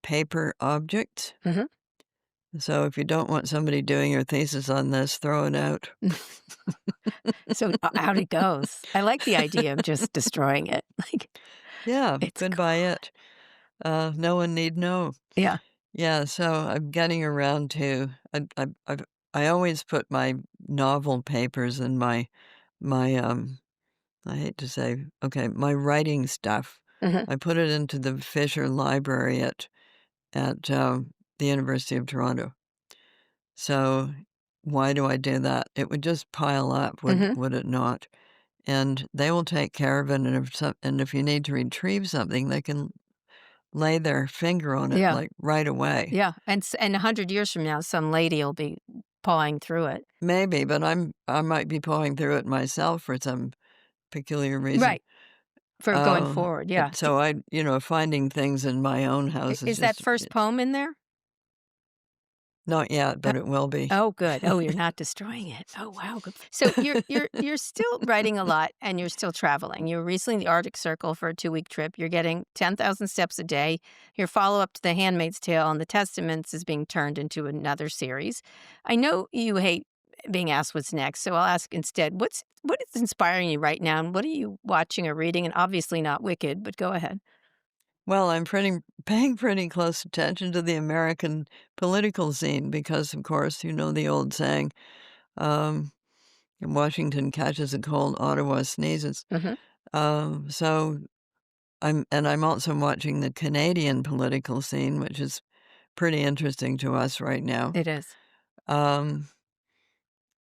paper objects. Mhm. So if you don't want somebody doing your thesis on this, throw it out. So out it goes. I like the idea of just destroying it. Like Yeah, it's goodbye it. No one need know. yeah. Yeah, so I'm getting around to I always put my novel papers and my I hate to say, okay, my writing stuff. Mhm. I put it into the Fisher Library at the University of Toronto. So why do I do that? It would just pile up, Mhm. would it not? And they will take care of it. And if you need to retrieve something, they can lay their finger on it Yeah. like right away. Yeah. And 100 years from now, some lady will be pawing through it. Maybe, but I might be pawing through it myself for some peculiar reason. Right. For going forward. Yeah. So finding things in my own house is Is that just first poem in there? not yet, but it will be. Oh, good. Oh, you're not destroying it. Oh, wow. Good. So you're still writing a lot, and you're still traveling. You were recently in the Arctic Circle for a 2-week trip. You're getting 10,000 steps a day. Your follow up to The Handmaid's Tale and The Testaments is being turned into another series. I know you hate being asked what's next, so I'll ask instead. What is inspiring you right now, and what are you watching or reading? And obviously not Wicked, but go ahead. Well, I'm paying pretty close attention to the American political scene because, of course, you know the old saying, um, Washington catches a cold, Ottawa sneezes. Hmm. So I'm also watching the Canadian political scene, which is pretty interesting to us right now. It is. Um,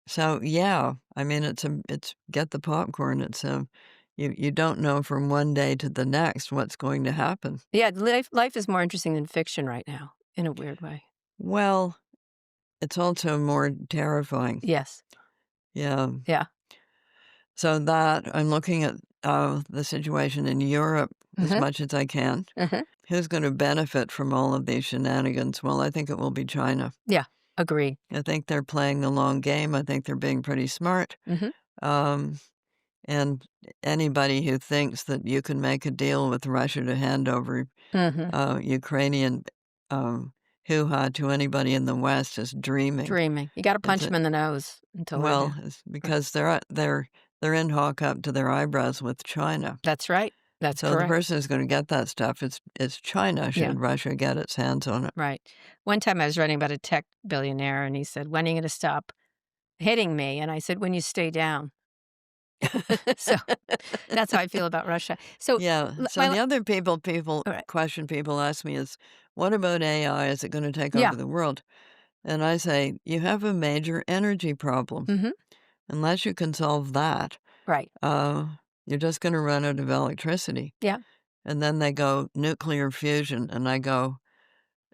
so yeah, I mean, it's get the popcorn. You don't know from one day to the next what's going to happen. Yeah, life is more interesting than fiction right now, in a weird way. Well, it's also more terrifying. Yes. Yeah. Yeah. So that I'm looking at the situation in Europe as Mhm. much as I can. Mhm. Who's going to benefit from all of these shenanigans? Well, I think it will be China. Yeah. Agree. I think they're playing the long game. I think they're being pretty smart. Mhm. Um, and anybody who thinks that you can make a deal with Russia to hand over Mhm. Ukrainian hoo-ha to anybody in the West is dreaming. Dreaming. You gotta punch It's them in the nose until they're Well, down. it's because they're in hawk up to their eyebrows with China. That's right. That's So the correct. person who's gonna get that stuff, it's China should Yeah. Russia get its hands on it. Right. One time I was writing about a tech billionaire, and he said, "When are you gonna stop hitting me?" And I said, "When you stay down." So that's how I feel about Russia. So Yeah, l so my the la other people all right. question people ask me is, "What about AI? Is it gonna take Yeah. over the world?" And I say, "You have a major energy problem. Mhm. Unless you can solve that, Right. uh, you're just gonna run out of electricity." Yeah. And then they go, "Nuclear fusion," and I go,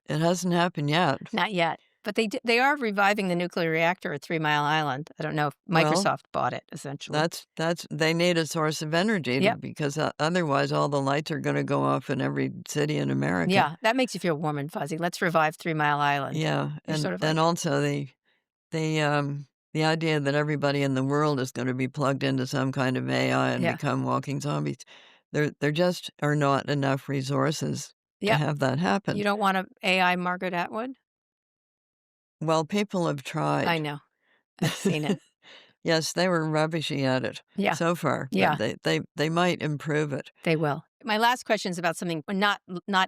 "It hasn't happened yet." Not yet. But they are reviving the nuclear reactor at 3 Mile Island. I don't know if Well, Microsoft bought it, essentially. that's they need a source of energy Yep. because otherwise all the lights are gonna go off in every city in America. Yeah, that makes you feel warm and fuzzy. Let's revive 3 Mile Island. Yeah, You're and sort of and like also the idea that everybody in the world is gonna be plugged into some kind of AI and yeah, become walking zombies. There just are not enough resources to yeah. have that happen. You don't want a AI Margaret Atwood? Well, people have I tried. know. I've seen it. Yes, they were rubbishy at it Yeah, so far, but yeah, they might improve it. they will. My last question is about something not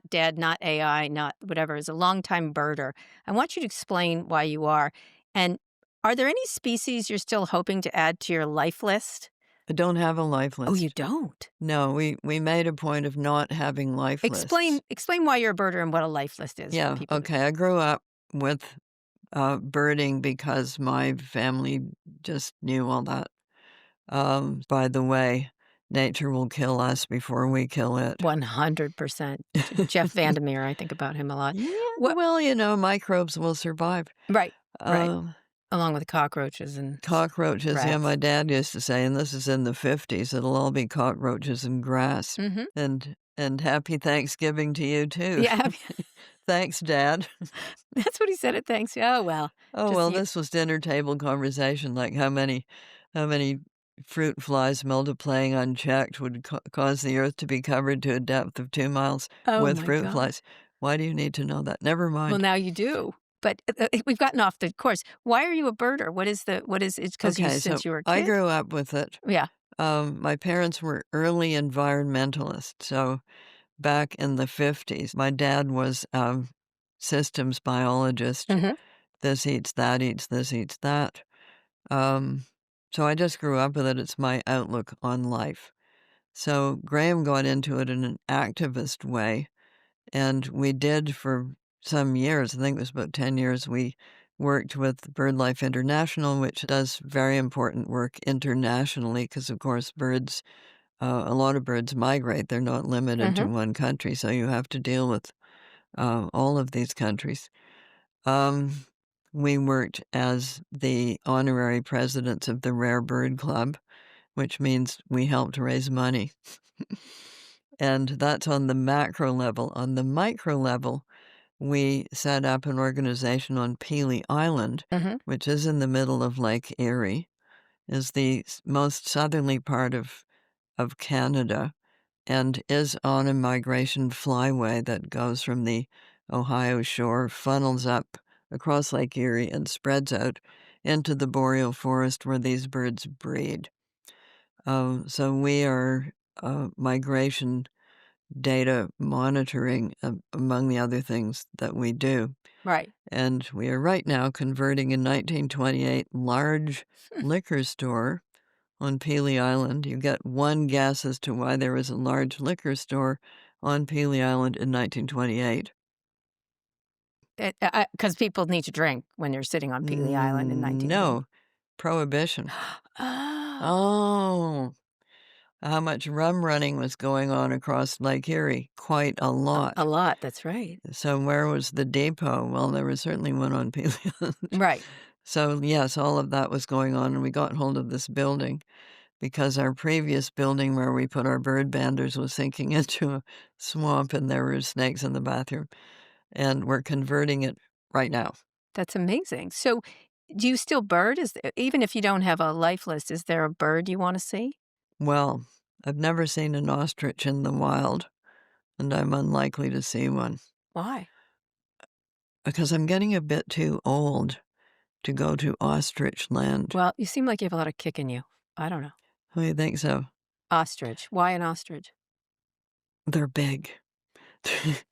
dead, not AI, not whatever, is a longtime birder. I want you to explain why you are. And are there any species you're still hoping to add to your life list? I don't have a life Oh, you list. don't? No, we made a point of not having life lists. Explain why you're a birder and what a life list is for Yeah, people. okay, I grew up with, birding because my family just knew all that. By the way, nature will kill us before we kill it. 100%. Jeff Vandermeer, I think about him a lot. Yeah, What? well, microbes will survive. Right, right. Um, Along with cockroaches and Cockroaches, yeah, rats. my dad used to say, and this is in the '50s, it'll all be cockroaches and grass. Mhm. And happy Thanksgiving to you too. Yeah, Thanks, Dad. that's what he said at Thanks oh, well, Oh, just well, you this was dinner table conversation, like how many fruit flies multiplying unchecked would cause the earth to be covered to a depth of 2 miles oh with my fruit god. flies. Why do you need to know that? Never Well, mind. now you do. But, we've gotten off the course. Why are you a birder? What is it's because you Okay, so since you were a I kid? grew up with it. Yeah. My parents were early environmentalists, so back in the '50s, my dad was a systems biologist. Mhm. This eats that, eats this, eats that. Um, so I just grew up with it. It's my outlook on life. So Graham got into it in an activist way, and we did for some years. I think it was about 10 years. We worked with BirdLife International, which does very important work internationally because, of course, a lot of birds migrate. They're not limited to Mhm. one country, so you have to deal with all of these countries. Um, we worked as the honorary presidents of the Rare Bird Club, which means we helped raise money. And that's on the macro level. On the micro level, we set up an organization on Pelee Island, Mhm. which is in the middle of Lake Erie, is the most southerly part of Canada, and is on a migration flyway that goes from the Ohio shore, funnels up across Lake Erie, and spreads out into the boreal forest where these birds breed. So we are migration data monitoring, among the other things that we do. Right. And we are right now converting a 1928 large liquor store on Pelee Island. You get one guess as to why there was a large liquor store on Pelee Island in 1928. 'Cause people need to drink when you're sitting on Pelee Island in 1920. No, prohibition. Oh, Oh, how much rum running was going on across Lake Erie? Quite a a lot. lot, that's right. So where was the depot? Well, there was certainly one on Pelee Island. Right. So, yes, all of that was going on, and we got hold of this building because our previous building where we put our bird banders was sinking into a swamp, and there were snakes in the bathroom, and we're converting it right now. That's amazing. So, do you still bird? Even if you don't have a life list, is there a bird you wanna see? Well, I've never seen an ostrich in the wild, and I'm unlikely to see one Why? because I'm getting a bit too old to go to ostrich land. Well, you seem like you have a lot of kick in you. I don't know. Oh, you think so? Ostrich. Why an ostrich? They're big.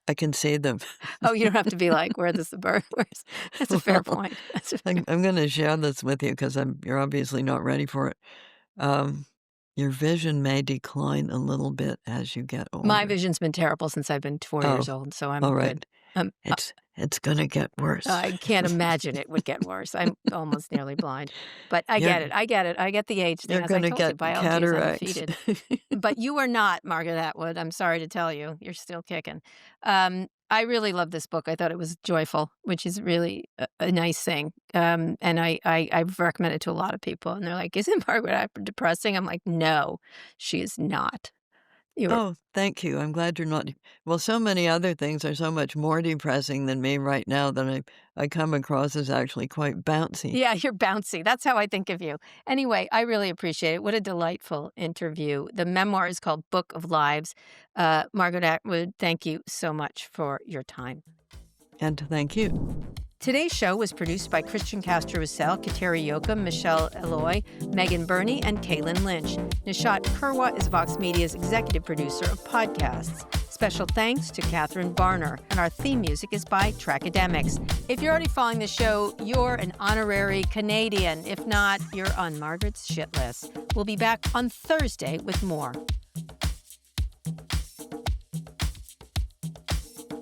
I can see them. Oh, you don't have to be like, "Where does the bird where's" That's a fair Well, point. That's a fair I'm gonna share this with you because you're obviously not ready for it. Um, your vision may decline a little bit as you get My older. vision's been terrible since I've been 4 Oh, years old, so I'm all good. right. Um, uh, It's gonna get worse. I can't imagine it would get worse. I'm almost nearly blind. But I You're get it, I get it. I get the age thing. you're As I gonna told you, get biology is cataracts. undefeated. But you are not Margaret Atwood, I'm sorry to tell you. You're still kicking. I really love this book. I thought it was joyful, which is really a nice thing. And I've recommended it to a lot of people, and they're like, "Isn't Margaret Atwood depressing?" I'm like, "No, she is not." You're Oh, thank you. I'm glad you're not well, so many other things are so much more depressing than me right now that I come across as actually quite bouncy. Yeah, you're bouncy. That's how I think of you. Anyway, I really appreciate it. What a delightful interview. The memoir is called Book of Lives. Margaret Atwood, thank you so much for your time. And thank you. Today's show was produced by Christian Castro-Russell, Kateri Yoakum, Michelle Eloy, Megan Burney, and Kaylin Lynch. Nishat Kurwa is Vox Media's executive producer of podcasts. Special thanks to Catherine Barner, and our theme music is by Trackademics. If you're already following the show, you're an honorary Canadian. If not, you're on Margaret's shit list. We'll be back on Thursday with more.